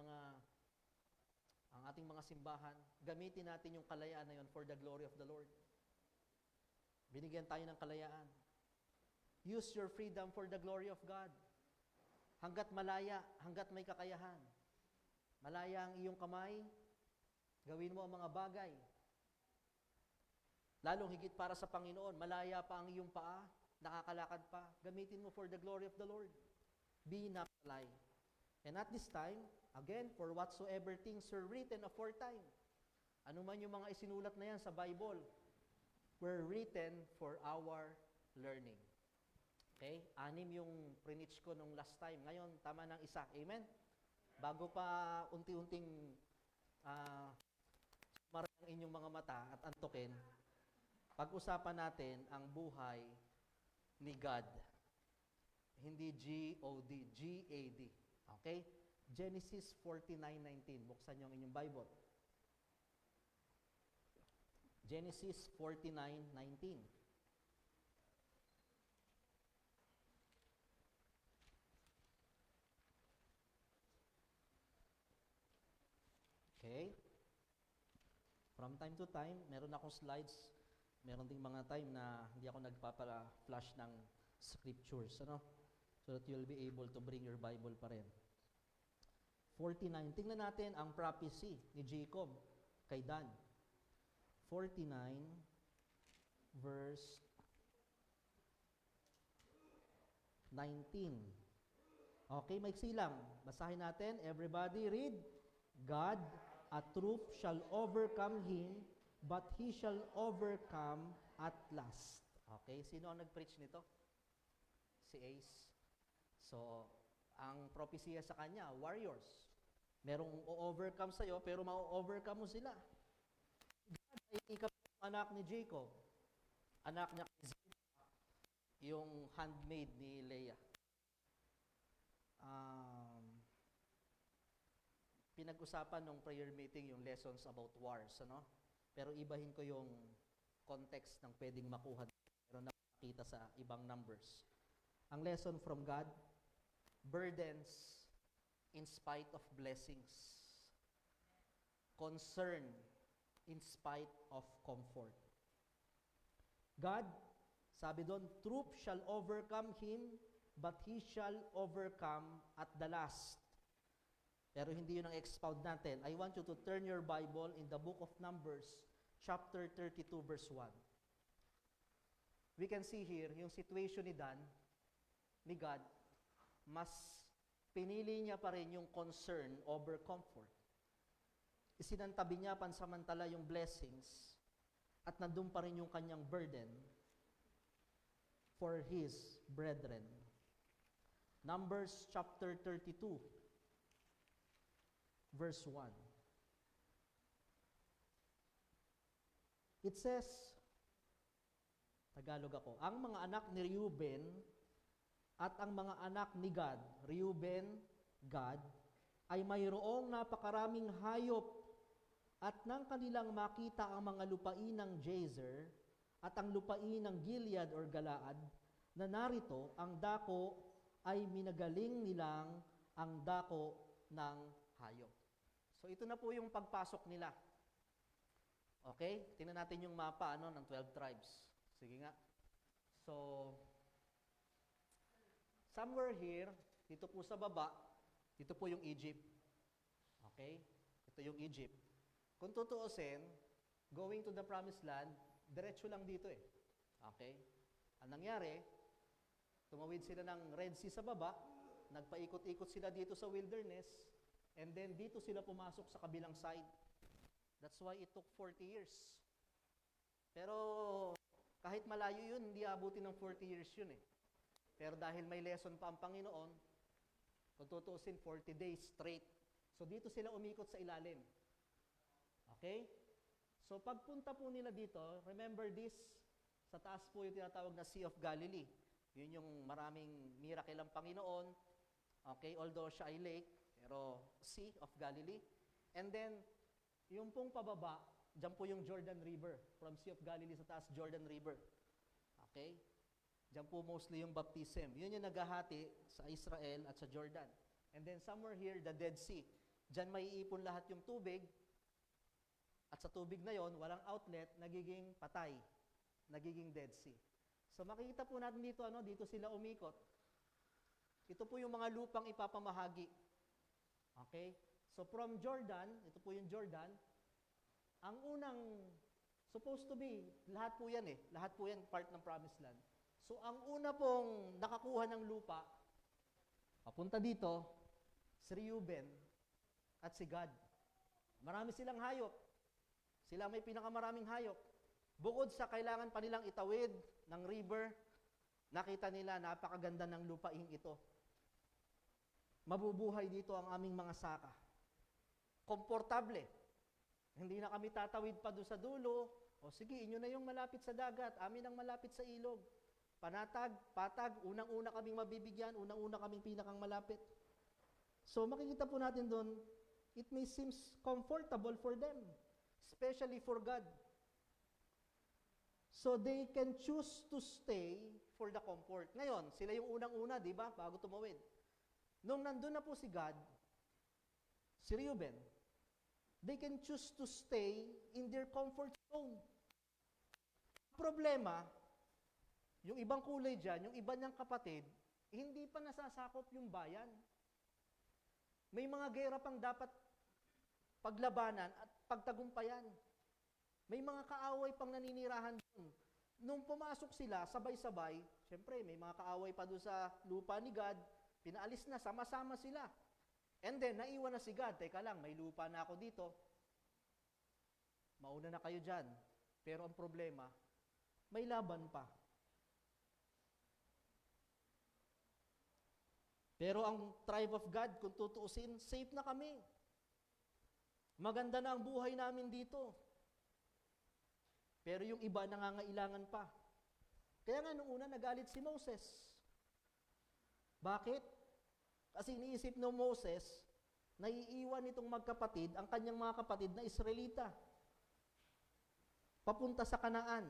mga simbahan. Gamitin natin yung kalayaan na yun for the glory of the Lord. Binigyan tayo ng kalayaan. Use your freedom for the glory of God. Hanggat malaya, hanggat may kakayahan. Malaya ang iyong kamay, gawin mo ang mga bagay. Lalong higit para sa Panginoon, malaya pa ang iyong paa, nakakalakad pa, gamitin mo for the glory of the Lord. Be naphtali. And at this time, again, for whatsoever things were written aforetime. Ano man yung mga isinulat na yan sa Bible, were written for our learning. Okay? 6 yung preach ko nung last time. Ngayon, tama ng isa. Amen? Bago pa unti-unting marang inyong mga mata at antukin, pag-usapan natin ang buhay ni God. Hindi G-O-D, G-A-D. Okay? Genesis 49:19. Buksan niyo ang inyong Bible. Genesis 49:19. Okay? From time to time, meron akong slides. Meron ding mga time na hindi ako nagpapa-flash ng scriptures, ano? So that you'll be able to bring your Bible pa rin. 49. Tingnan natin ang prophecy ni Jacob kay Dan. 49 verse 19. Okay, maiksi lang. Basahin natin. Everybody read. God, a troop shall overcome him, but he shall overcome at last. Okay, sino ang nag-preach nito? Si Ace. So, ang propesya sa kanya, warriors. Merong o-overcome sa'yo, pero ma-overcome mo sila. God ay ikatlong anak ni Jacob. Anak niya kay Zilpah, yung handmaid ni Leah. Pinag-usapan nung prayer meeting yung lessons about wars, ano? Pero ibahin ko yung context ng pwedeng makuha. Pero nakita sa ibang numbers. Ang lesson from God, burdens in spite of blessings. Concern in spite of comfort. God, sabi doon, troop shall overcome him, but he shall overcome at the last. Pero hindi yun ang expound natin. I want you to turn your Bible in the book of Numbers, chapter 32, verse 1. We can see here, yung situation ni Dan, ni God, mas pinili niya pa rin yung concern over comfort. Isinantabi niya pansamantala yung blessings at nandun pa rin yung kanyang burden for his brethren. Numbers chapter 32, verse 1. It says, Tagalog ako, ang mga anak ni Reuben at ang mga anak ni Gad, Reuben, Gad, ay mayroong napakaraming hayop at nang kanilang makita ang mga lupain ng Jazer at ang lupain ng Gilead or Galaad, na narito ang dako ay minagaling nilang ang dako ng hayop. So ito na po yung pagpasok nila. Okay? Tingnan natin yung mapa ng 12 tribes. Sige nga. So, somewhere here, dito po sa baba, dito po yung Egypt. Okay? Ito yung Egypt. Kung tutuusin, going to the promised land, diretso lang dito eh. Okay? Ang nangyari, tumawid sila ng Red Sea sa baba, nagpaikot-ikot sila dito sa wilderness, and then dito sila pumasok sa kabilang side. That's why it took 40 years. Pero kahit malayo yun, hindi abutin ng 40 years yun eh. Pero dahil may lesson pa ang Panginoon, kung tutuusin, 40 days straight. So dito sila umikot sa ilalim. Okay? So pagpunta po nila dito, remember this, sa taas po yung tinatawag na Sea of Galilee. Yun yung maraming miracle ang Panginoon. Okay? Although siya ay lake, pero Sea of Galilee. And then, yung pong pababa, dyan po yung Jordan River. From Sea of Galilee sa taas, Jordan River. Okay? Dyan po mostly yung baptism. Yun yung naghahati sa Israel at sa Jordan. And then somewhere here, the Dead Sea. Dyan may iipon lahat yung tubig. At sa tubig na yon, walang outlet, nagiging patay. Nagiging Dead Sea. So makikita po natin dito, dito sila umikot. Ito po yung mga lupang ipapamahagi. Okay? So from Jordan, ito po yung Jordan, ang unang, supposed to be, lahat po yan lahat po yan part ng Promised Land. So ang una pong nakakuha ng lupa, papunta dito, si Reuben at si Gad. Marami silang hayop. Sila may pinakamaraming hayop. Bukod sa kailangan pa nilang itawid ng river, nakita nila napakaganda ng lupaing ito. Mabubuhay dito ang aming mga saka. Komportable. Hindi na kami tatawid pa doon sa dulo. O sige, inyo na yung malapit sa dagat, amin ang malapit sa ilog. Panatag, patag, unang-una kaming mabibigyan, unang-una kaming pinakang malapit. So makikita po natin doon, it may seems comfortable for them, especially for God. So they can choose to stay for the comfort. Ngayon, sila yung unang-una, di ba? Bago tumawid. Nung nandun na po si God, si Reuben, they can choose to stay in their comfort zone. Problema, yung ibang kulay dyan, yung iba niyang kapatid, hindi pa nasasakop yung bayan. May mga gera pang dapat paglabanan at pagtagumpayan. May mga kaaway pang naninirahan doon. Nung pumasok sila, sabay-sabay, syempre may mga kaaway pa doon sa lupa ni God, pinaalis na, sama-sama sila. And then, naiwan na si God, teka lang, may lupa na ako dito. Mauna na kayo dyan. Pero ang problema, may laban pa. Pero ang tribe of God, kung tutuusin, safe na kami. Maganda na ang buhay namin dito. Pero yung iba nangangailangan pa. Kaya nga nung una nagalit si Moses. Bakit? Kasi iniisip ng Moses, naiiwan itong magkapatid, ang kanyang mga kapatid na Israelita. Papunta sa Kanaan.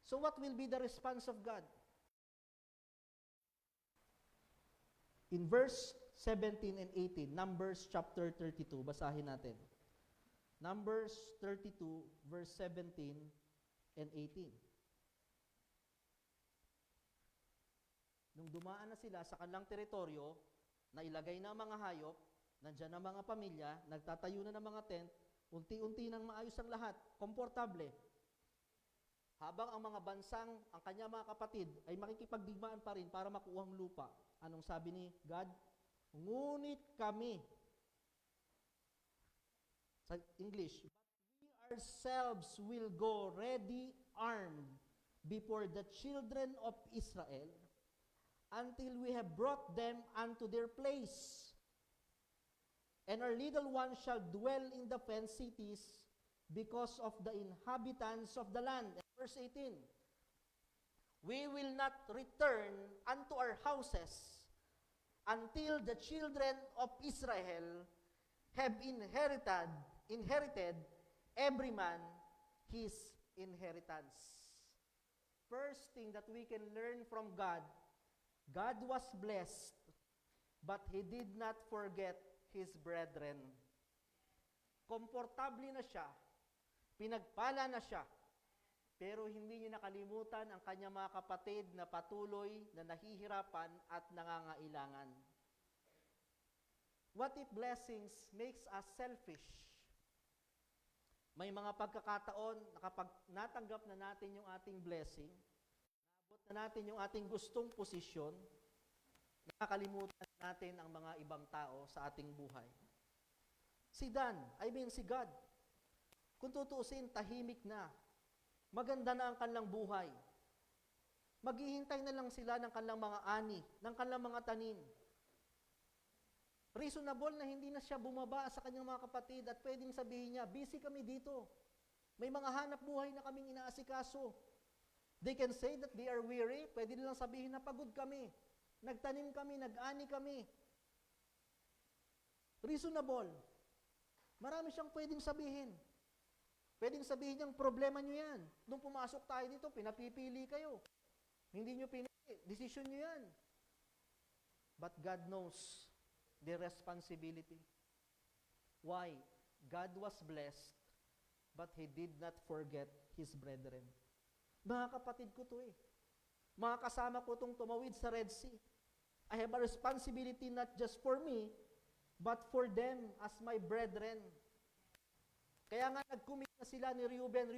So what will be the response of God? In verse 17 and 18, Numbers chapter 32, basahin natin. Numbers 32, verse 17 and 18. Nung dumaan na sila sa kanilang teritoryo, na ilagay na ang mga hayop, nandyan ang mga pamilya, nagtatayo na ng mga tent, unti-unti nang maayos ang lahat, komportable. Habang ang mga bansang, ang kanya mga kapatid, ay makikipagdigmaan pa rin para makuha ang lupa. Anong sabi ni God? Ngunit kami, sa English, but we ourselves will go ready armed before the children of Israel until we have brought them unto their place. And our little ones shall dwell in the fenced cities because of the inhabitants of the land. And verse 18, we will not return unto our houses until the children of Israel have inherited every man his inheritance. First thing that we can learn from God, God was blessed, but He did not forget His brethren. Komportable na siya, pinagpala na siya, pero hindi niya nakalimutan ang kanyang mga kapatid na patuloy na nahihirapan at nangangailangan. What if blessings makes us selfish? May mga pagkakataon na kapag natanggap na natin yung ating blessing, naabot na natin yung ating gustong posisyon, nakakalimutan natin ang mga ibang tao sa ating buhay. Si God, kung tutuusin, tahimik na. Maganda na ang kanilang buhay. Maghihintay na lang sila ng kanilang mga ani, ng kanilang mga tanim. Reasonable na hindi na siya bumaba sa kanyang mga kapatid at pwedeng sabihin niya, busy kami dito. May mga hanap buhay na kaming inaasikaso. They can say that they are weary. Pwede nilang sabihin na pagod kami. Nagtanim kami, nag-ani kami. Reasonable. Marami siyang pwedeng sabihin. Pwedeng sabihin niyang, problema niyo yan. Nung pumasok tayo dito, pinapipili kayo. Hindi niyo pinili. Decision niyo yan. But God knows the responsibility. Why? God was blessed, but He did not forget His brethren. Mga kapatid ko to eh. Mga kasama ko itong tumawid sa Red Sea. I have a responsibility not just for me, but for them as my brethren. Kaya nga nag-commit na sila ni Reuben,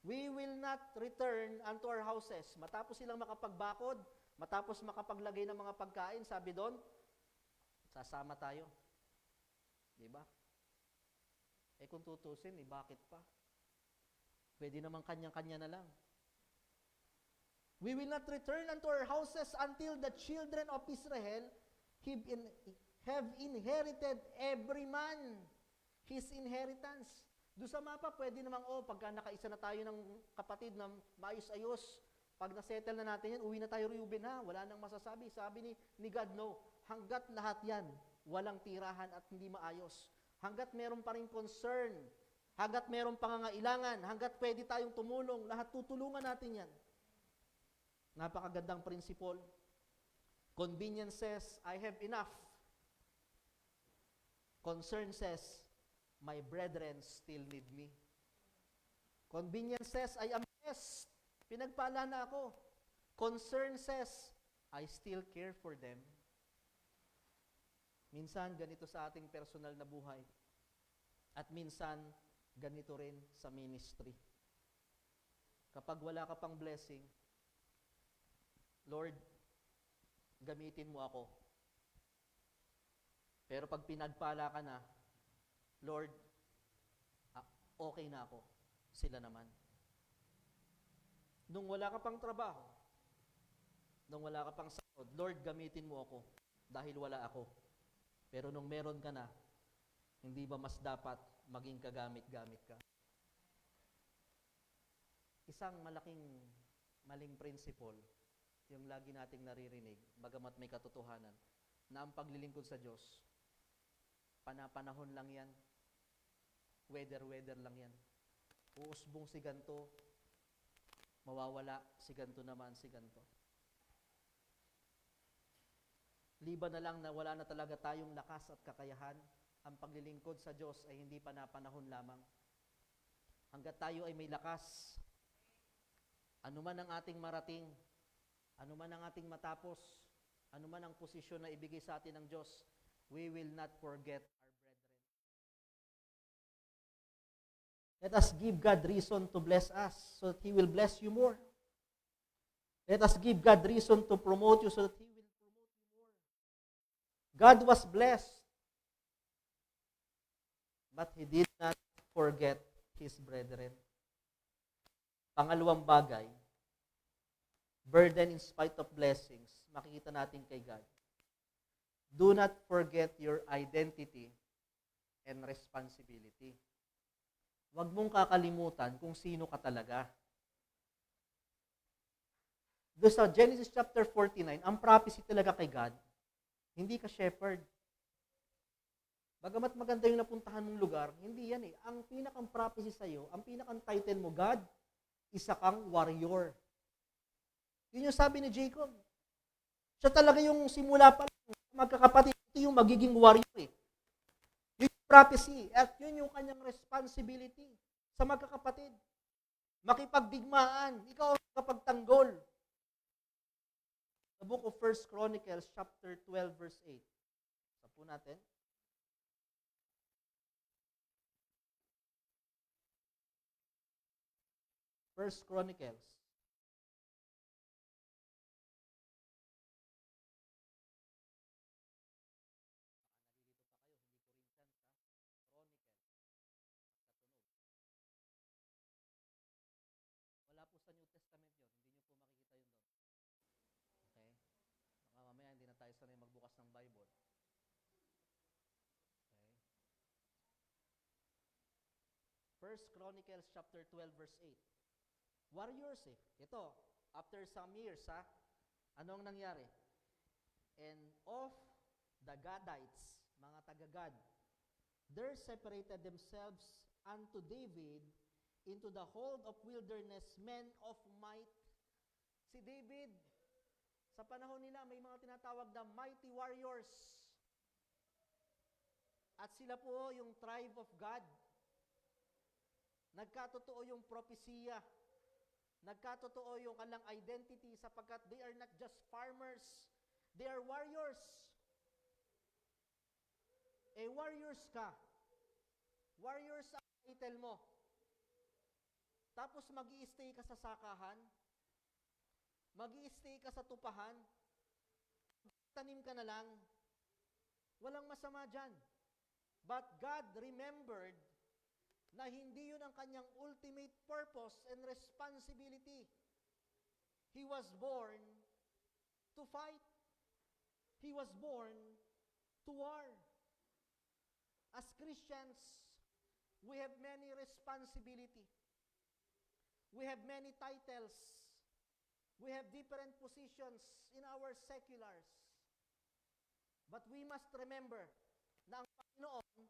we will not return unto our houses. Matapos silang makapagbakod, matapos makapaglagay ng mga pagkain, sabi doon, sasama tayo. Diba? Eh kung tutusin, bakit pa? Pwede naman kanyang-kanya na lang. We will not return unto our houses until the children of Israel have inherited every man his inheritance. Doon sa mapa, pwede namang, pagka nakaisa na tayo ng kapatid na maayos-ayos, pag nasettle na natin yan, uwi na tayo Reuben ha, wala nang masasabi. Sabi ni God, no, hanggat lahat yan, walang tirahan at hindi maayos. Hanggat meron pa rin concern Hanggat merong pangangailangan, hanggat pwede tayong tumulong, lahat tutulungan natin yan. Napakagandang principle. Convenience says, I have enough. Concern says, my brethren still need me. Convenience says, I am blessed. Pinagpala na ako. Concern says, I still care for them. Minsan, ganito sa ating personal na buhay. At minsan, ganito rin sa ministry. Kapag wala ka pang blessing, Lord, gamitin mo ako. Pero pag pinagpala ka na, Lord, okay na ako. Sila naman. Nung wala ka pang trabaho, nung wala ka pang sahod, Lord, gamitin mo ako dahil wala ako. Pero nung meron ka na, hindi ba mas dapat maging kagamit-gamit ka? Isang maling principle, yung lagi nating naririnig, bagamat may katotohanan, na ang paglilingkod sa Diyos, panapanahon lang yan, weather lang yan. Uusbong si ganto, mawawala si ganto naman si ganto. Liban na lang na wala na talaga tayong lakas at kakayahan, ang paglilingkod sa Diyos ay hindi panapanahon lamang. Hanggat tayo ay may lakas, anuman ang ating marating, anuman ang ating matapos, anuman ang posisyon na ibigay sa atin ng Diyos, we will not forget our brethren. Let us give God reason to bless us so that He will bless you more. Let us give God reason to promote you so that He will promote you more. God was blessed, but He did not forget His brethren. Pangalawang bagay, burden in spite of blessings, makikita natin kay God. Do not forget your identity and responsibility. Huwag mong kakalimutan kung sino ka talaga. Doon sa Genesis chapter 49, ang prophecy talaga kay God, hindi ka shepherd. Bagamat maganda yung napuntahan mong lugar, hindi yan eh. Ang pinakang prophecy sa'yo, ang pinakang title mo, God, isa kang warrior. Yun yung sabi ni Jacob. Siya talaga yung simula pa lang, magkakapatid, ito yung magiging warrior eh. Yun yung prophecy, at yun yung kanyang responsibility sa magkakapatid. Makipagdigmaan, ikaw ang kapagtanggol. The book of 1 Chronicles, chapter 12, verse 8. Sa po natin. First Chronicles. Wala po sa New Testament yun. Hindi nyo po makikita yun doon. Okay? Baka mamaya hindi na tayo sanay magbukas ng Bible. Okay? First Chronicles chapter 12 verse 8. Warriors eh. Ito, after some years anong nangyari? And of the Gadites, mga taga-Gad, there separated themselves unto David into the hold of wilderness men of might. Si David, sa panahon nila, may mga tinatawag na mighty warriors. At sila po yung tribe of God. Nagkatotoo yung propesiya. Nagkatotoo yung kanilang identity sapagkat they are not just farmers, they are warriors. Warriors ka. Warriors ang title mo. Tapos mag-i-stay ka sa sakahan, mag-i-stay ka sa tupahan, tanim ka na lang, walang masama dyan. But God remembered na hindi yun ang kanyang ultimate purpose and responsibility. He was born to fight. He was born to war. As Christians, we have many responsibility. We have many titles. We have different positions in our seculars. But we must remember na ang Panginoon,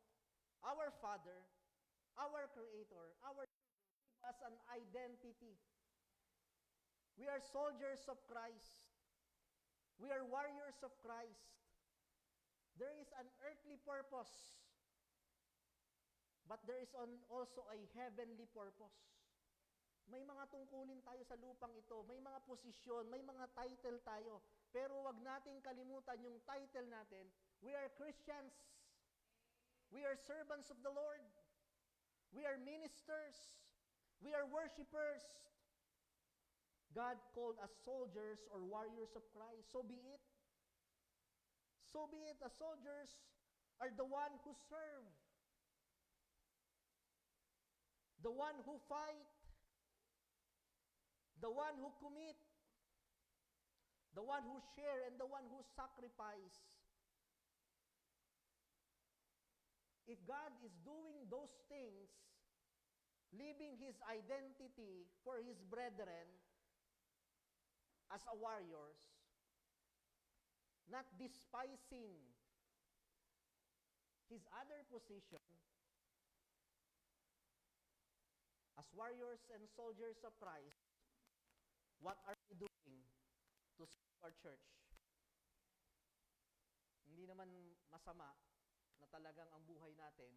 our Father, our Creator, our give us an identity. We are soldiers of Christ. We are warriors of Christ. There is an earthly purpose, but there is also a heavenly purpose. May mga tungkulin tayo sa lupang ito, may mga posisyon, may mga title tayo, pero wag nating kalimutan yung title natin. We are Christians. We are servants of the Lord. We are ministers. We are worshipers. God called us soldiers or warriors of Christ. So be it. So be it. The soldiers are the one who serve. The one who fight. The one who commit. The one who share and the one who sacrifice. If God is doing those things, leaving His identity for His brethren as a warriors, not despising His other position, as warriors and soldiers of Christ, what are we doing to serve our church? Hindi naman masama na talagang ang buhay natin,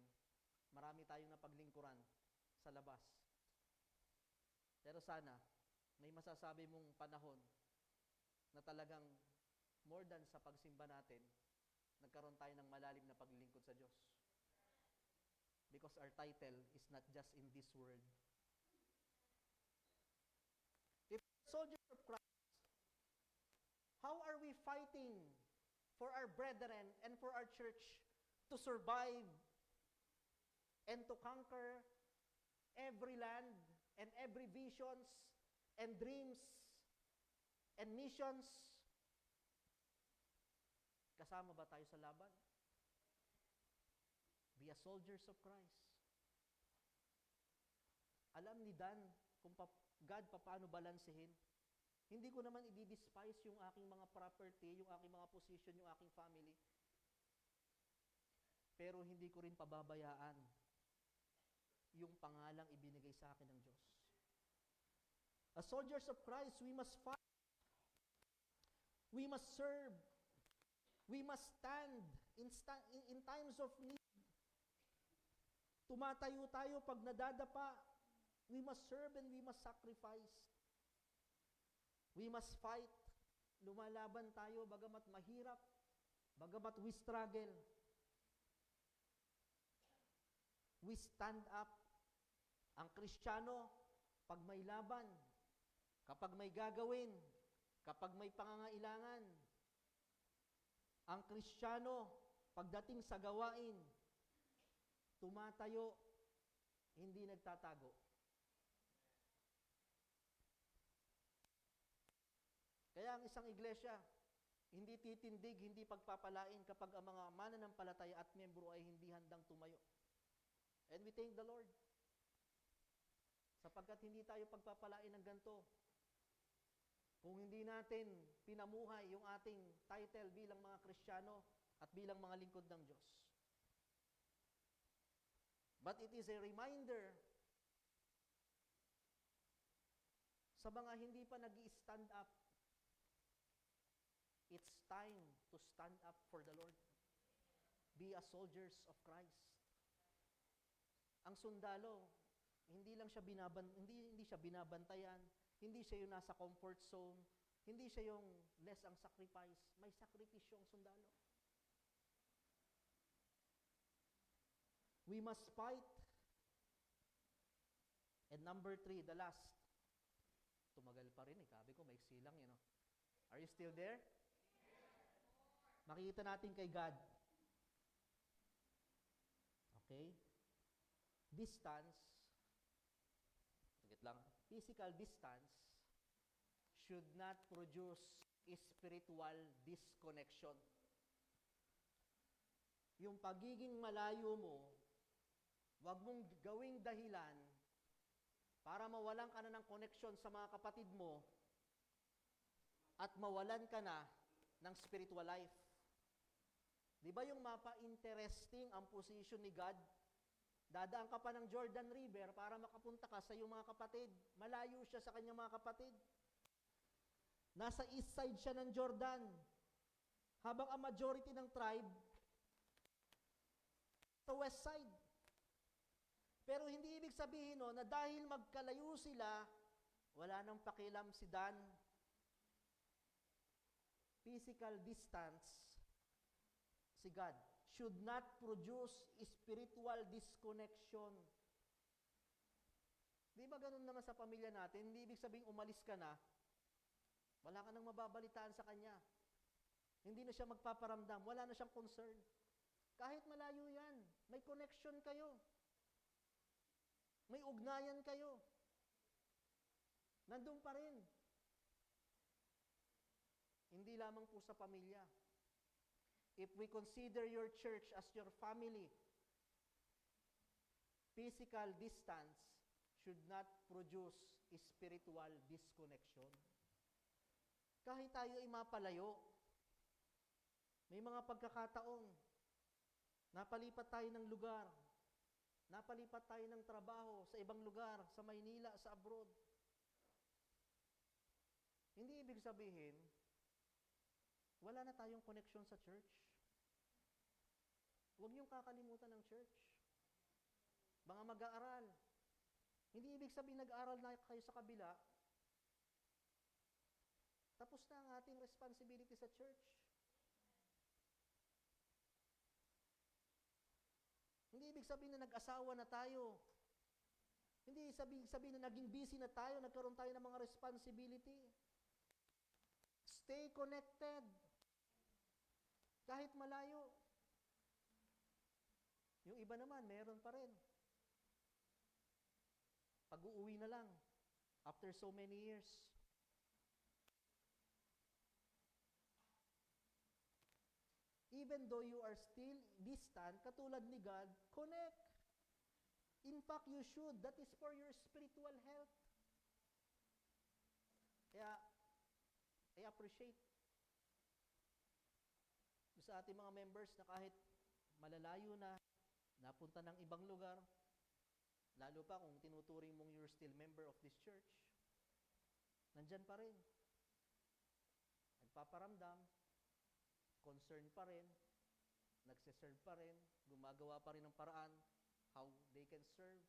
marami tayong napaglingkuran sa labas. Pero sana, may masasabi mong panahon na talagang more than sa pagsimba natin, nagkaroon tayo ng malalim na paglilingkod sa Diyos. Because our title is not just in this world. If soldiers of Christ, how are we fighting for our brethren and for our church to survive and to conquer every land and every visions and dreams and missions? Kasama ba tayo sa laban? Be a soldiers of Christ. Alam ni Dan kung God paano balansehin. Hindi ko naman i-despise yung aking mga property, yung aking mga position, yung aking family. Pero hindi ko rin pababayaan yung pangalang ibinigay sa akin ng Diyos. As soldiers of Christ, we must fight. We must serve. We must stand in times of need. Tumatayo tayo pag nadadapa. We must serve and we must sacrifice. We must fight. Lumalaban tayo bagamat mahirap, bagamat we struggle. We stand up. Ang Kristiyano, pag may laban, kapag may gagawin, kapag may pangangailangan, ang Kristiyano, pagdating sa gawain, tumatayo, hindi nagtatago. Kaya ang isang iglesia, hindi titindig, hindi pagpapalain kapag ang mga mananampalataya at membro ay hindi handang tumayo. And we thank the Lord. Sapagkat hindi tayo pagpapalain ng ganito. Kung hindi natin pinamuhay yung ating title bilang mga Kristiyano at bilang mga lingkod ng Diyos. But it is a reminder sa mga hindi pa nag-i-stand up, it's time to stand up for the Lord. Be a soldiers of Christ. Ang sundalo, hindi siya binabantayan, hindi siya yung nasa comfort zone, hindi siya yung less ang sacrifice, may sakripisyo ang sundalo. We must fight. And number 3, the last. Tumagal pa rin eh, sabi ko may silang yun. Are you still there? Makikita natin kay God. Okay? Distance, physical distance should not produce spiritual disconnection. Yung pagiging malayo mo, wag mong gawing dahilan para mawalan ka na ng connection sa mga kapatid mo at mawalan ka na ng spiritual life. Di ba yung mapa-interesting ang position ni God Dadaan ka pa ng Jordan River para makapunta ka sa iyong mga kapatid. Malayo siya sa kanyang mga kapatid. Nasa east side siya ng Jordan. Habang ang majority ng tribe sa west side. Pero hindi ibig sabihin no, na dahil magkalayo sila, wala nang pakialam si Dan. Physical distance, si God, should not produce spiritual disconnection. Di ba ganun naman sa pamilya natin? Hindi ibig sabihin umalis ka na, wala ka nang mababalitaan sa kanya. Hindi na siya magpaparamdam, wala na siyang concern. Kahit malayo yan, may connection kayo. May ugnayan kayo. Nandun pa rin. Hindi lamang po sa pamilya. If we consider your church as your family, physical distance should not produce spiritual disconnection. Kahit tayo ay mapalayo, may mga pagkakataong napalipat tayo ng lugar, napalipat tayo ng trabaho sa ibang lugar, sa Maynila, sa abroad. Hindi ibig sabihin, wala na tayong connection sa church. Huwag niyong kakalimutan ng church. Mga mag-aaral. Hindi ibig sabihin nag-aaral na kayo sa kabila, tapos na ang ating responsibility sa church. Hindi ibig sabihin na nag-asawa na tayo. Hindi ibig sabihin na naging busy na tayo, nagkaroon tayo ng mga responsibility. Stay connected. Kahit malayo. Yung iba naman, meron pa rin. Pag-uuwi na lang, after so many years. Even though you are still distant, katulad ni God, connect. In fact, you should. That is for your spiritual health. Kaya, I appreciate sa ating mga members na kahit malalayo na, napunta ng ibang lugar, lalo pa kung tinuturing mong you're still member of this church, nandyan pa rin. Nagpaparamdam, concern pa rin, nagsiserve pa rin, gumagawa pa rin ng paraan how they can serve.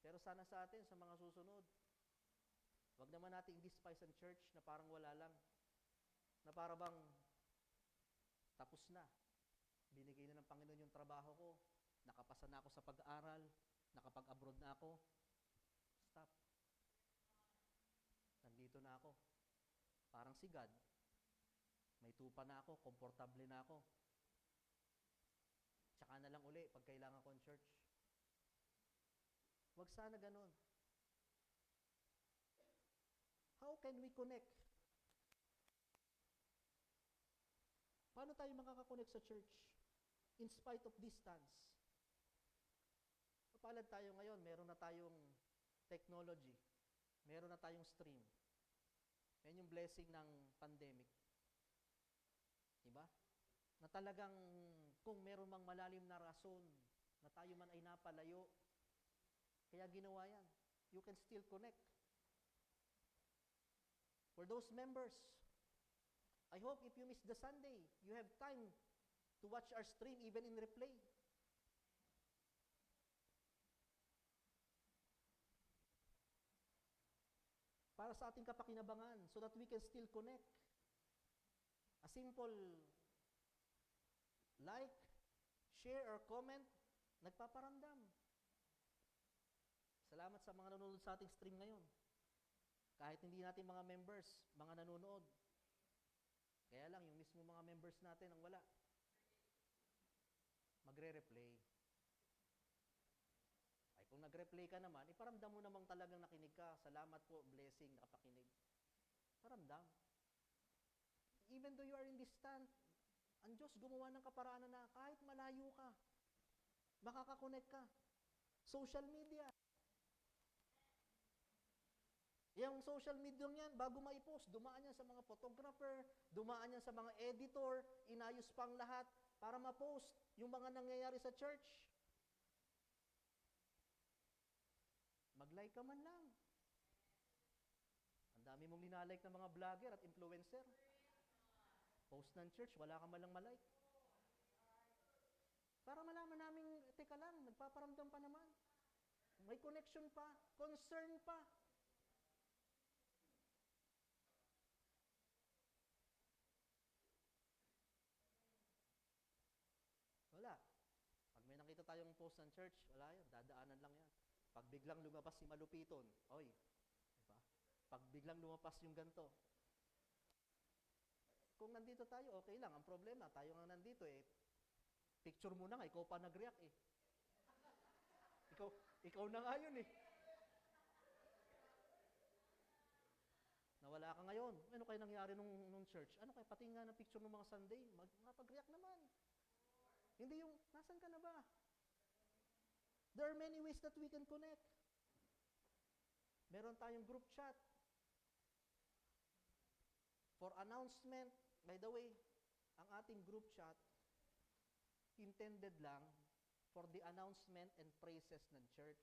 Pero sana sa atin, sa mga susunod, wag naman natin i-despise ang church na parang wala lang, na para bang tapos na. Binigay na ng Panginoon yung trabaho ko, nakapasa na ako sa pag-aaral, nakapag-abroad na ako. Stop. Nandito na ako. Parang si God, may tupa na ako, komportable na ako. Tsaka na lang uli pag kailangan ko ng church. Huwag sana ganun. How can we connect? Paano tayo makakakonect sa church in spite of distance? Kapalad tayo ngayon, meron na tayong technology, meron na tayong stream. Yan yung blessing ng pandemic. Diba? Na talagang kung meron mang malalim na rason na tayo man ay napalayo, kaya ginawa yan. You can still connect. For those members, I hope if you miss the Sunday, you have time to watch our stream even in replay. Para sa ating kapakinabangan, so that we can still connect. A simple like, share, or comment, nagpaparamdam. Salamat sa mga nanonood sa ating stream ngayon. Kahit hindi natin mga members, mga nanonood. Kaya lang, yung mismo mga members natin ang wala. Magre-replay. Ay, kung nag-replay ka naman, iparamdam mo namang talagang nakinig ka. Salamat po, blessing, nakapakinig. Paramdam. Even though you are in distant, ang Diyos gumawa ng kaparaanan na kahit malayo ka, makakakonect ka. Social media. Yung social media yan, bago maipost, dumaan yan sa mga photographer, dumaan yan sa mga editor, inayos pang lahat para ma-post yung mga nangyayari sa church. Mag-like ka man lang. Ang dami mong linalike ng mga vlogger at influencer. Post ng church, wala ka man lang malike. Para malaman namin, teka lang, nagpaparamdam pa naman. May connection pa, concern pa. Wala. Pag may nakita tayong post ng church, wala yun, dadaanan lang yan. Pag biglang lumabas si Malupiton, oy, diba? Pag biglang lumabas yung ganto, kung nandito tayo, okay lang. Ang problema, tayo nga nandito picture mo na nga, ikaw pa nag-react Ikaw na nga yun Nawala ka ngayon. Ano kayo nangyari nung church? Ano kayo, pati nga ng picture ng mga Sunday, mapag-react naman. Hindi yung, nasan ka na ba? There are many ways that we can connect. Meron tayong group chat. For announcement, by the way, ang ating group chat, intended lang for the announcement and praises ng church.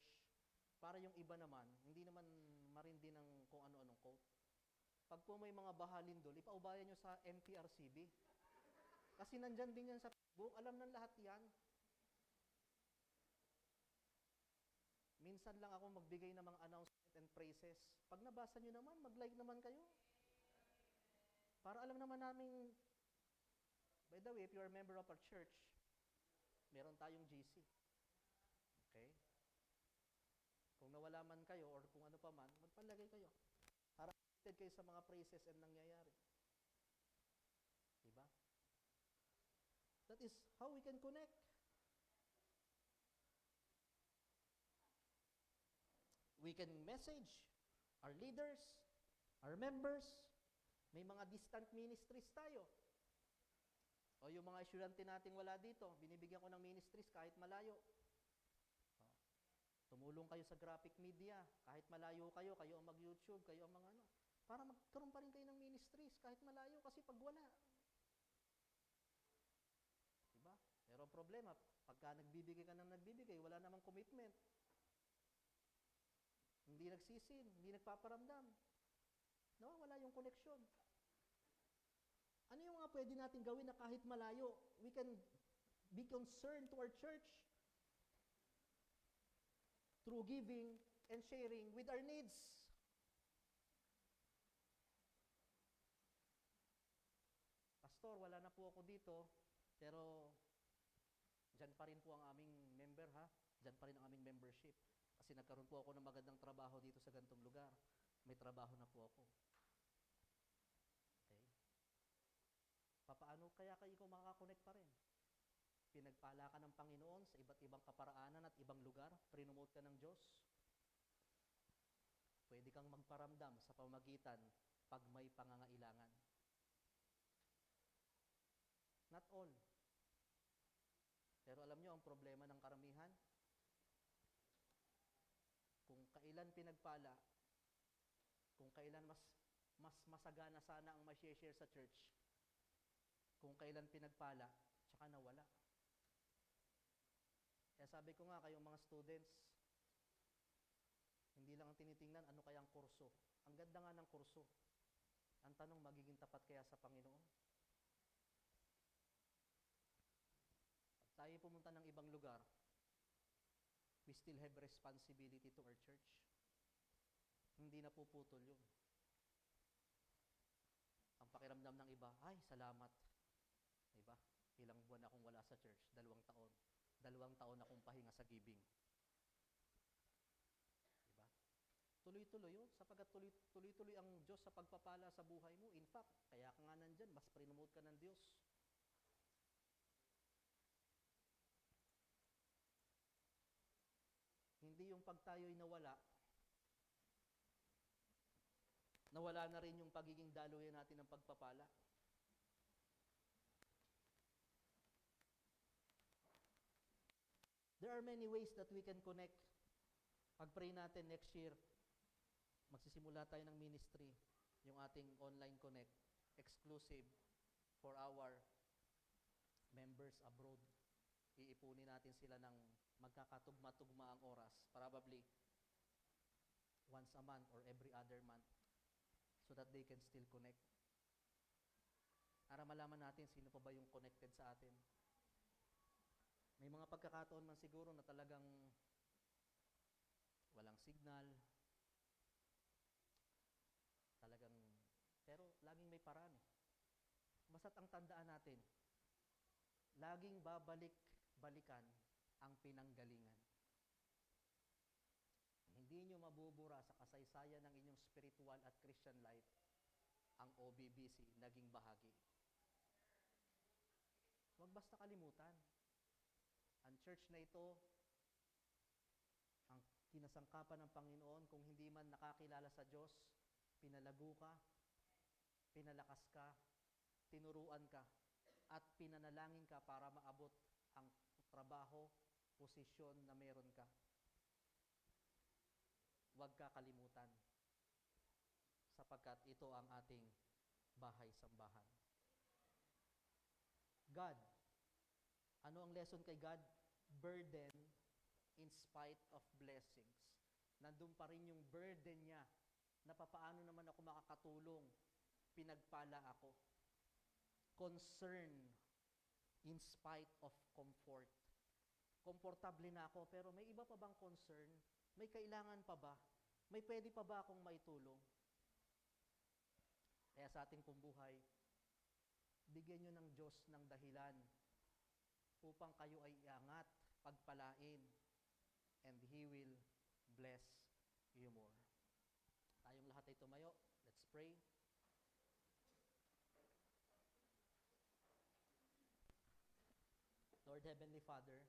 Para yung iba naman, hindi naman marindi ng kung ano-anong quote. Pag po may mga bahalin doon, ipaubayan nyo sa MPRCB. Kasi nandyan din yan sa Facebook, alam ng lahat yan. Minsan lang ako magbigay ng mga announcement and praises. Pag nabasa nyo naman, mag-like naman kayo. Para alam naman namin, by the way, if you are a member of our church, meron tayong GC. Okay? Kung nawala man kayo or kung ano pa man, magpalagay kayo. Para updated kayo sa mga praises and nangyayari. Diba? That is how we can connect. We can message our leaders, our members. May mga distant ministries tayo. O yung mga estudyante nating wala dito, binibigyan ko ng ministries kahit malayo. Tumulong kayo sa graphic media, kahit malayo kayo ang mag-YouTube, kayo ang mga ano. Para magkaroon pa rin kayo ng ministries kahit malayo kasi pag wala. Diba? Pero problema, pagka nagbibigay ka ng nagbibigay, wala namang commitment. Hindi nagsisin, hindi nagpaparamdam. Nawawala yung connection. Ano yung mga pwede natin gawin na kahit malayo, we can be concerned to our church through giving and sharing with our needs. Pastor, wala na po ako dito, pero dyan pa rin po ang aming member ha. Dyan pa rin ang aming membership. Kasi nagkaroon po ako ng magandang trabaho dito sa ganitong lugar. May trabaho na po ako. Okay? Papaano kaya kayo makakakonect pa rin? Pinagpala ka ng Panginoon sa iba't ibang kaparaanan at ibang lugar, prinomote ka ng Diyos. Pwede kang magparamdam sa pamagitan pag may pangangailangan. Not all. Pero alam nyo, ang problema ng karamihan, kung kailan pinagpala, kung kailan mas masagana sana ang ma-share sa church, kung kailan pinagpala, tsaka nawala. Kaya sabi ko nga, kayong mga students, hindi lang ang tinitingnan, ano kayang kurso. Ang ganda nga ng kurso. Ang tanong, magiging tapat kaya sa Panginoon? Pag tayo pumunta ng ibang lugar, we still have responsibility to our church. Hindi na puputol yun. Ang pakiramdam ng iba, ay, salamat. Diba? Ilang buwan akong wala sa church, 2 taon. 2 taon akong pahinga sa giving. Diba? Tuloy-tuloy yun, sapagkat tuloy-tuloy ang Diyos sa pagpapala sa buhay mo. In fact, kaya ka nga nandyan, mas prinomote ka ng Diyos. Hindi yung pag tayo'y nawala na rin yung pagiging daluyan natin ng pagpapala. There are many ways that we can connect. Pag-pray natin next year, magsisimula tayo ng ministry, yung ating online connect, exclusive for our members abroad. Iipunin natin sila ng magkakatugma-tugma ang oras. Probably, once a month or every other month so that they can still connect. Para malaman natin sino pa ba yung connected sa atin. May mga pagkakataon man siguro na talagang walang signal, talagang, pero laging may paraan eh. Basta't ang tandaan natin, laging babalik-balikan ang pinanggalingan. Hindi nyo mabubura sa kasaysayan ng inyong spiritual at Christian life ang OBBC naging bahagi. Huwag basta kalimutan. Ang church na ito, ang kinasangkapan ng Panginoon, kung hindi man nakakilala sa Diyos, pinalago ka, pinalakas ka, tinuruan ka, at pinanalangin ka para maabot ang trabaho, posisyon na meron ka. Huwag kakalimutan, sapagkat ito ang ating bahay-sambahan. God, ano ang lesson kay God? Burden in spite of blessings. Nandun pa rin yung burden niya na papaano naman ako makakatulong, pinagpala ako. Concern in spite of comfort. Komportable na ako, pero may iba pa bang concern? May kailangan pa ba? May pwede pa ba akong maitulong? Kaya sa ating pumbuhay, bigyan nyo ng Diyos ng dahilan upang kayo ay iangat, pagpalain, and He will bless you more. Tayong lahat ay tumayo. Let's pray. Lord Heavenly Father,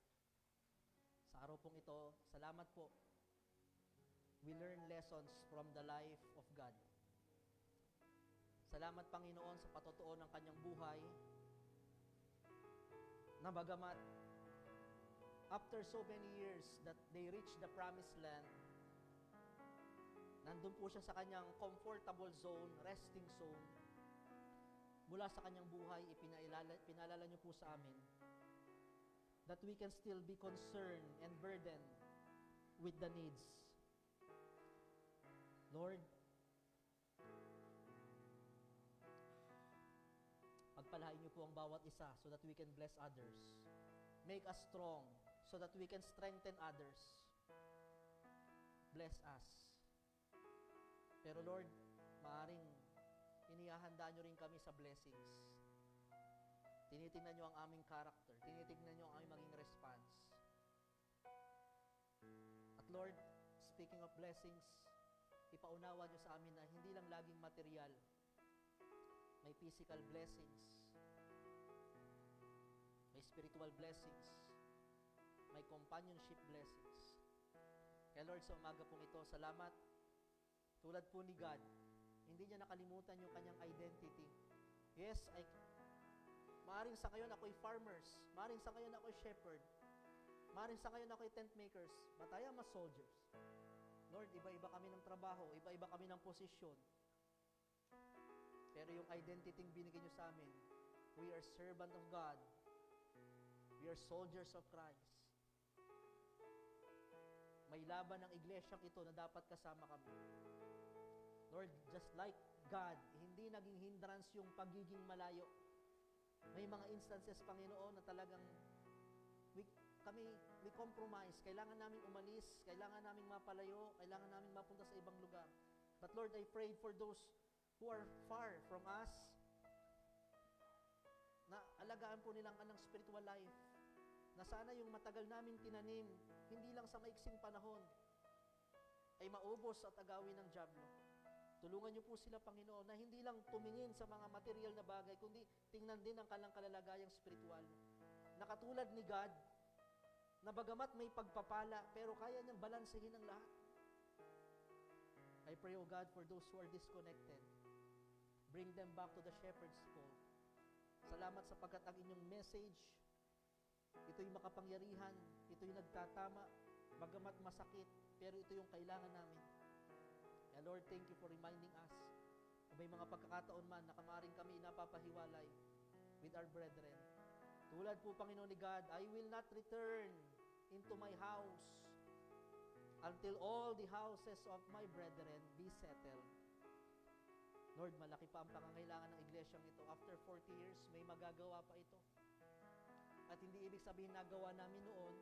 sa araw pong ito, salamat po. We learn lessons from the life of God. Salamat, Panginoon, sa patotoo ng kanyang buhay, na bagamat after so many years that they reached the promised land, nandun po siya sa kanyang comfortable zone, resting zone. Mula sa kanyang buhay, pinalala niyo po sa amin that we can still be concerned and burdened with the needs. Lord, pagpalain niyo po ang bawat isa so that we can bless others. Make us strong so that we can strengthen others. Bless us. Pero Lord, maaring inihahanda niyo rin kami sa blessings. Tinitingnan niyo ang aming character. Tinitingnan niyo ang aming maging response. At Lord, speaking of blessings, ipaunawa niyo sa amin na hindi lang laging material, may physical blessings, may spiritual blessings, may companionship blessings. Kaya Lord, sa umaga pong ito, salamat. Tulad po ni God, hindi niya nakalimutan yung kanyang identity. Yes, maaring sa ngayon ako'y farmers, maaring sa ngayon ako'y shepherd, maaring sa ngayon ako'y tent makers, but I am a soldiers. Lord, iba-iba kami ng trabaho, iba-iba kami ng posisyon. Pero yung identity yung binigay niyo sa amin, we are servant of God. We are soldiers of Christ. May laban ng iglesyang ito na dapat kasama kami. Lord, just like God, hindi naging hindrance yung pagiging malayo. May mga instances, Panginoon, na talagang we compromise. Kailangan naming umalis, kailangan naming mapalayo, kailangan naming mapunta sa ibang lugar. But Lord, I prayed for those who are far from us, na alagaan po nilang anang spiritual life, na sana yung matagal naming tinanim, hindi lang sa maiksing panahon, ay maubos at agawin ng dyablo. Tulungan niyo po sila, Panginoon, na hindi lang tumingin sa mga material na bagay, kundi tingnan din ang kalang kalalagayang spiritual. Na katulad ni God, na bagamat may pagpapala, pero kaya niyang balansehin ang lahat. I pray, O God, for those who are disconnected. Bring them back to the shepherd's fold. Salamat sapagkat ang inyong message, ito'y makapangyarihan, ito'y nagtatama, bagamat masakit, pero ito yung kailangan namin. And Lord, thank you for reminding us. Kung may mga pagkakataon man na kamaring kami napapahiwalay with our brethren. Tulad po, Panginoon ni God, I will not return into my house until all the houses of my brethren be settled. Lord, malaki pa ang pangangailangan ng iglesyang ito. After 40 years, may magagawa pa ito. At hindi ibig sabihin nagawa namin noon,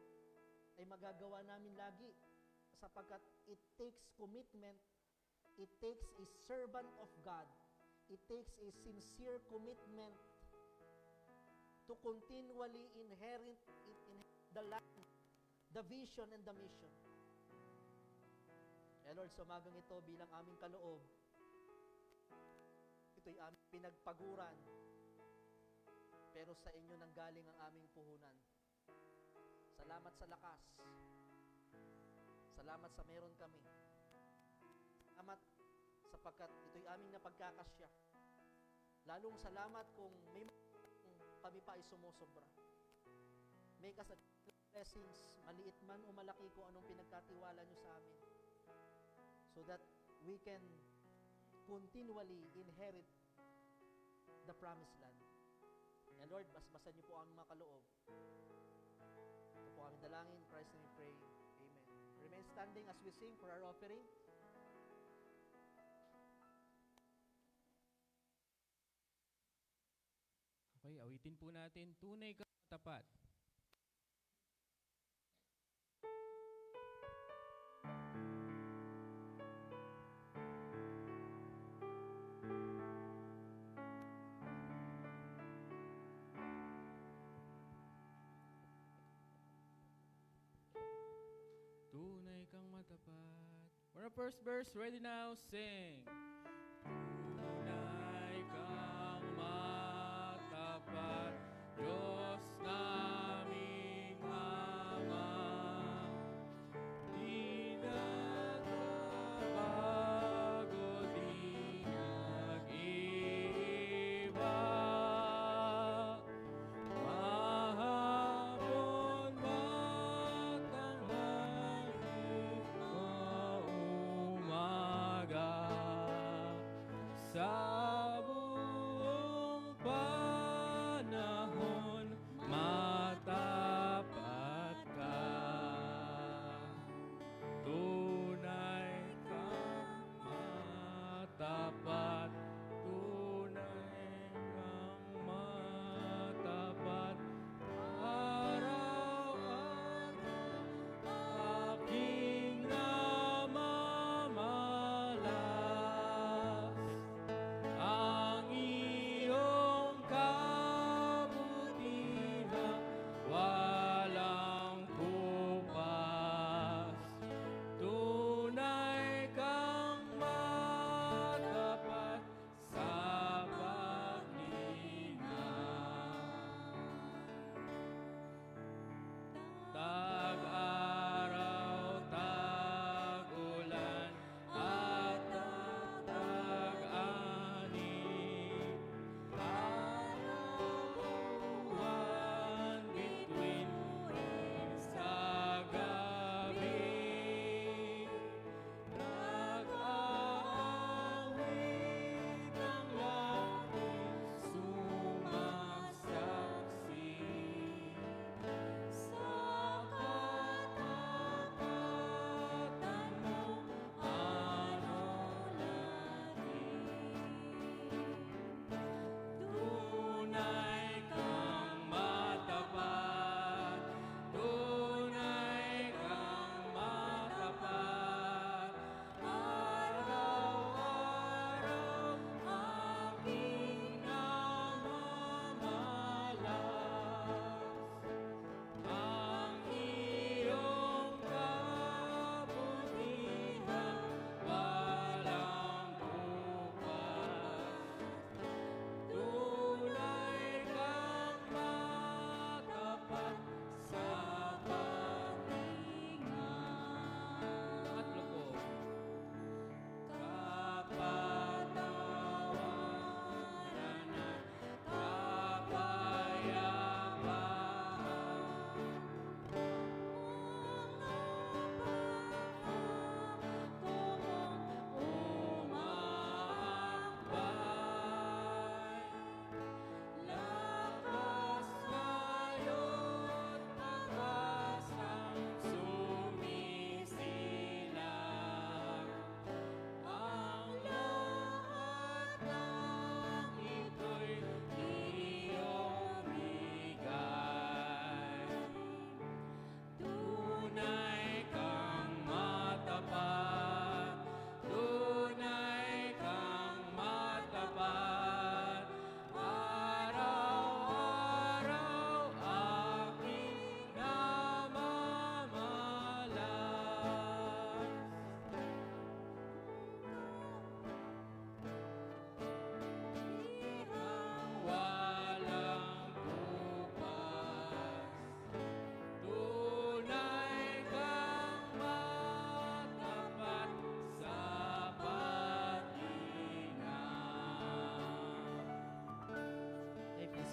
ay magagawa namin lagi. Sapagkat it takes commitment, it takes a servant of God, it takes a sincere commitment to continually inherit the land, the vision, and the mission. Kaya Lord, sa umagang ito bilang aming kaloob, ito'y aming pinagpaguran, pero sa inyo nanggaling ang aming puhunan. Salamat sa lakas. Salamat sa meron kami. Salamat sapagkat ito'y aming napagkakasya. Lalong salamat kung may kami pa ay sumusobra. Make us a blessings, maliit man o malaki kung anong pinagkatiwala nyo sa amin. So that we can continually inherit the promised land. And Lord, basbasan niyo po ang mga kaloob. Ito po aming dalangin. In Christ's name we pray. Amen. Remain standing as we sing for our offering. Okay, awitin po natin, Tunay Kang Matapat. Tunay kang matapat. For our first verse, ready now, sing. Tunay kang matapat, Diyos naming Ama. Di nagbabago, di nag-iiba. Mahapon matanghali, maumaga.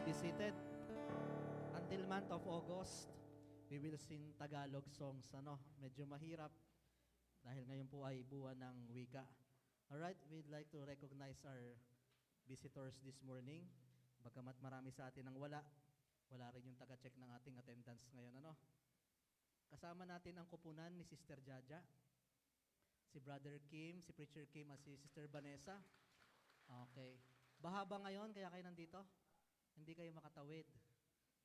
Please be seated. Until month of August, we will sing Tagalog songs. Medyo mahirap dahil ngayon po ay buwan ng wika. Alright, we'd like to recognize our visitors this morning. Bagamat marami sa atin ang wala rin yung taga-check ng ating attendance ngayon. Kasama natin ang kupunan ni Sister Jaja, si Brother Kim, si Preacher Kim at si Sister Vanessa. Okay. Bahaba ngayon, kaya kayo nandito? Hindi kayo makatawid.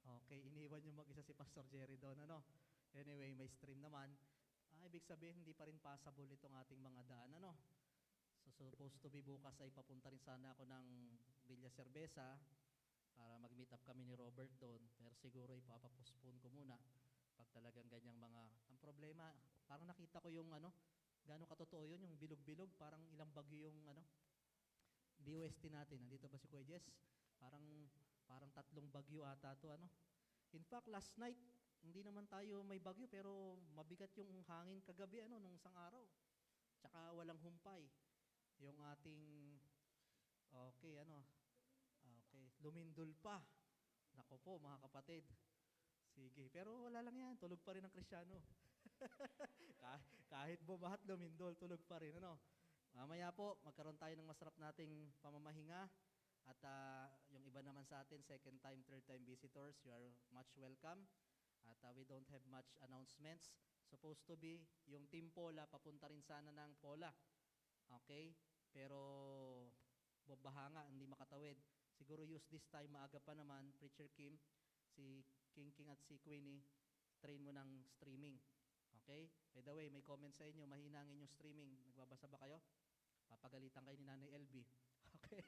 Okay, iniwan yung mag-isa si Pastor Jerry doon. Anyway, may stream naman. Ibig sabihin, hindi pa rin passable itong ating mga daan. So, supposed to be bukas ay papunta rin sana ako ng Villa Cerveza para mag-meet up kami ni Robert doon. Pero siguro ipapapostpone ko muna pag talagang ganyang mga... Ang problema, parang nakita ko yung gano'ng katotoo yun, yung bilog-bilog, parang ilang bagyo yung DOST natin. Nandito ba si Kuya Jess? Parang 3 bagyo ata to. In fact, last night, hindi naman tayo may bagyo pero mabigat yung hangin kagabi nung isang araw. Tsaka walang humpay. Yung ating okay, lumindol pa. Nako po, mga kapatid. Sige, pero wala lang yan, tulog pa rin ang Kristiyano. Kahit bumahat lumindol, tulog pa rin. Mamaya po, magkaroon tayo ng masarap nating pamamahinga. At yung iba naman sa atin, second time, third time visitors, you are much welcome. At we don't have much announcements. Supposed to be, yung Team Pola, papunta rin sana ng Pola. Okay? Pero, babaha nga, hindi makatawid. Siguro use this time, maaga pa naman, Preacher Kim, si King at si Queenie, train mo ng streaming. Okay? By the way, may comment sa inyo, mahina ang inyong streaming. Nagbabasa ba kayo? Papagalitan kayo ni Nanay LB. Okay?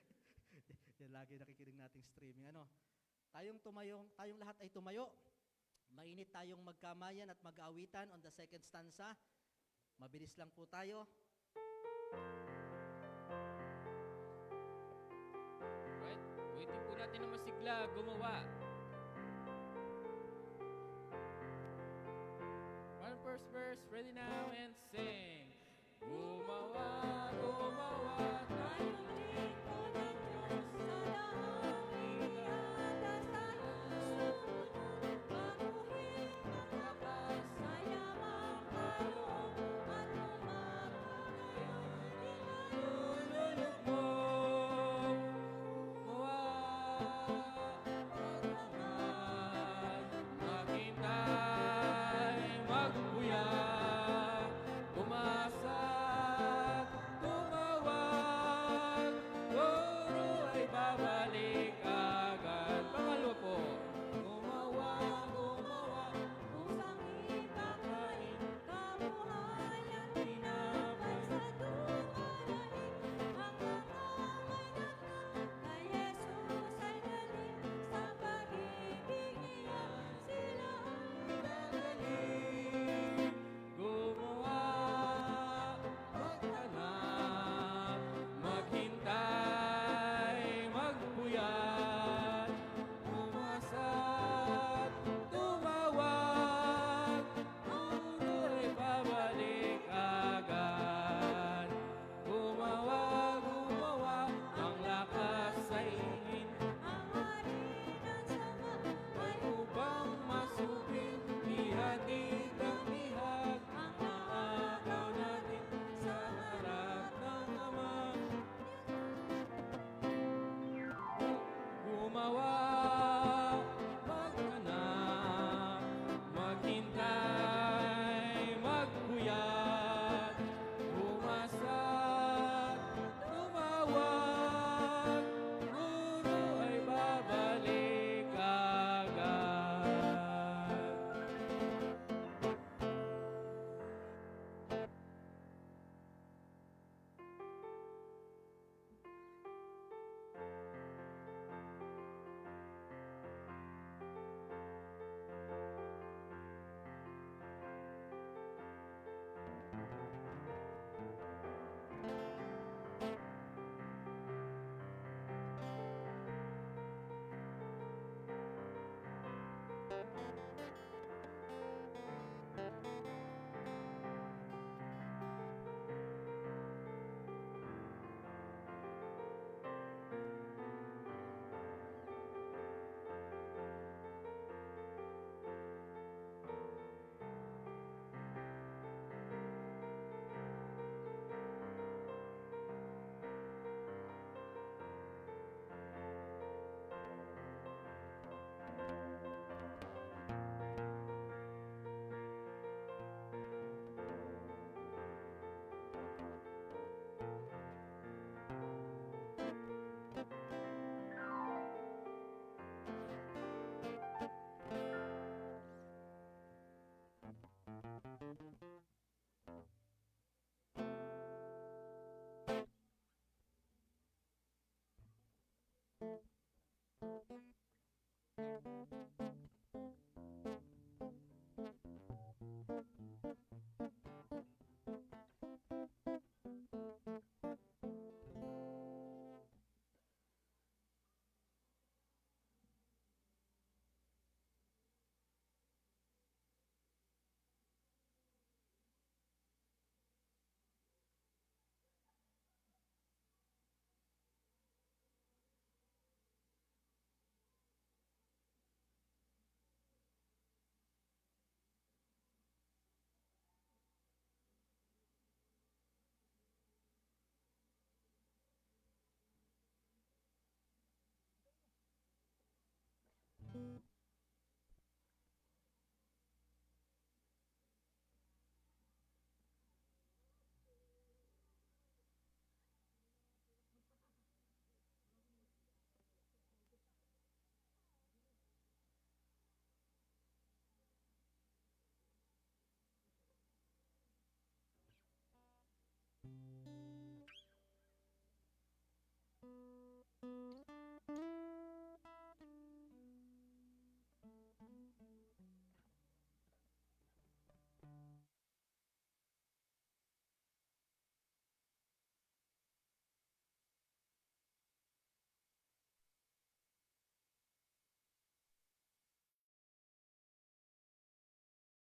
Yan lagi nakikinig nating streaming. Tayong lahat ay tumayo. Mainit tayong magkamayan at mag-aawitan on the second stanza. Mabilis lang po tayo. Right? Waiting po natin na masigla, gumawa. One first verse, ready now and sing. Gumawa, gumawa, tayo. Umasa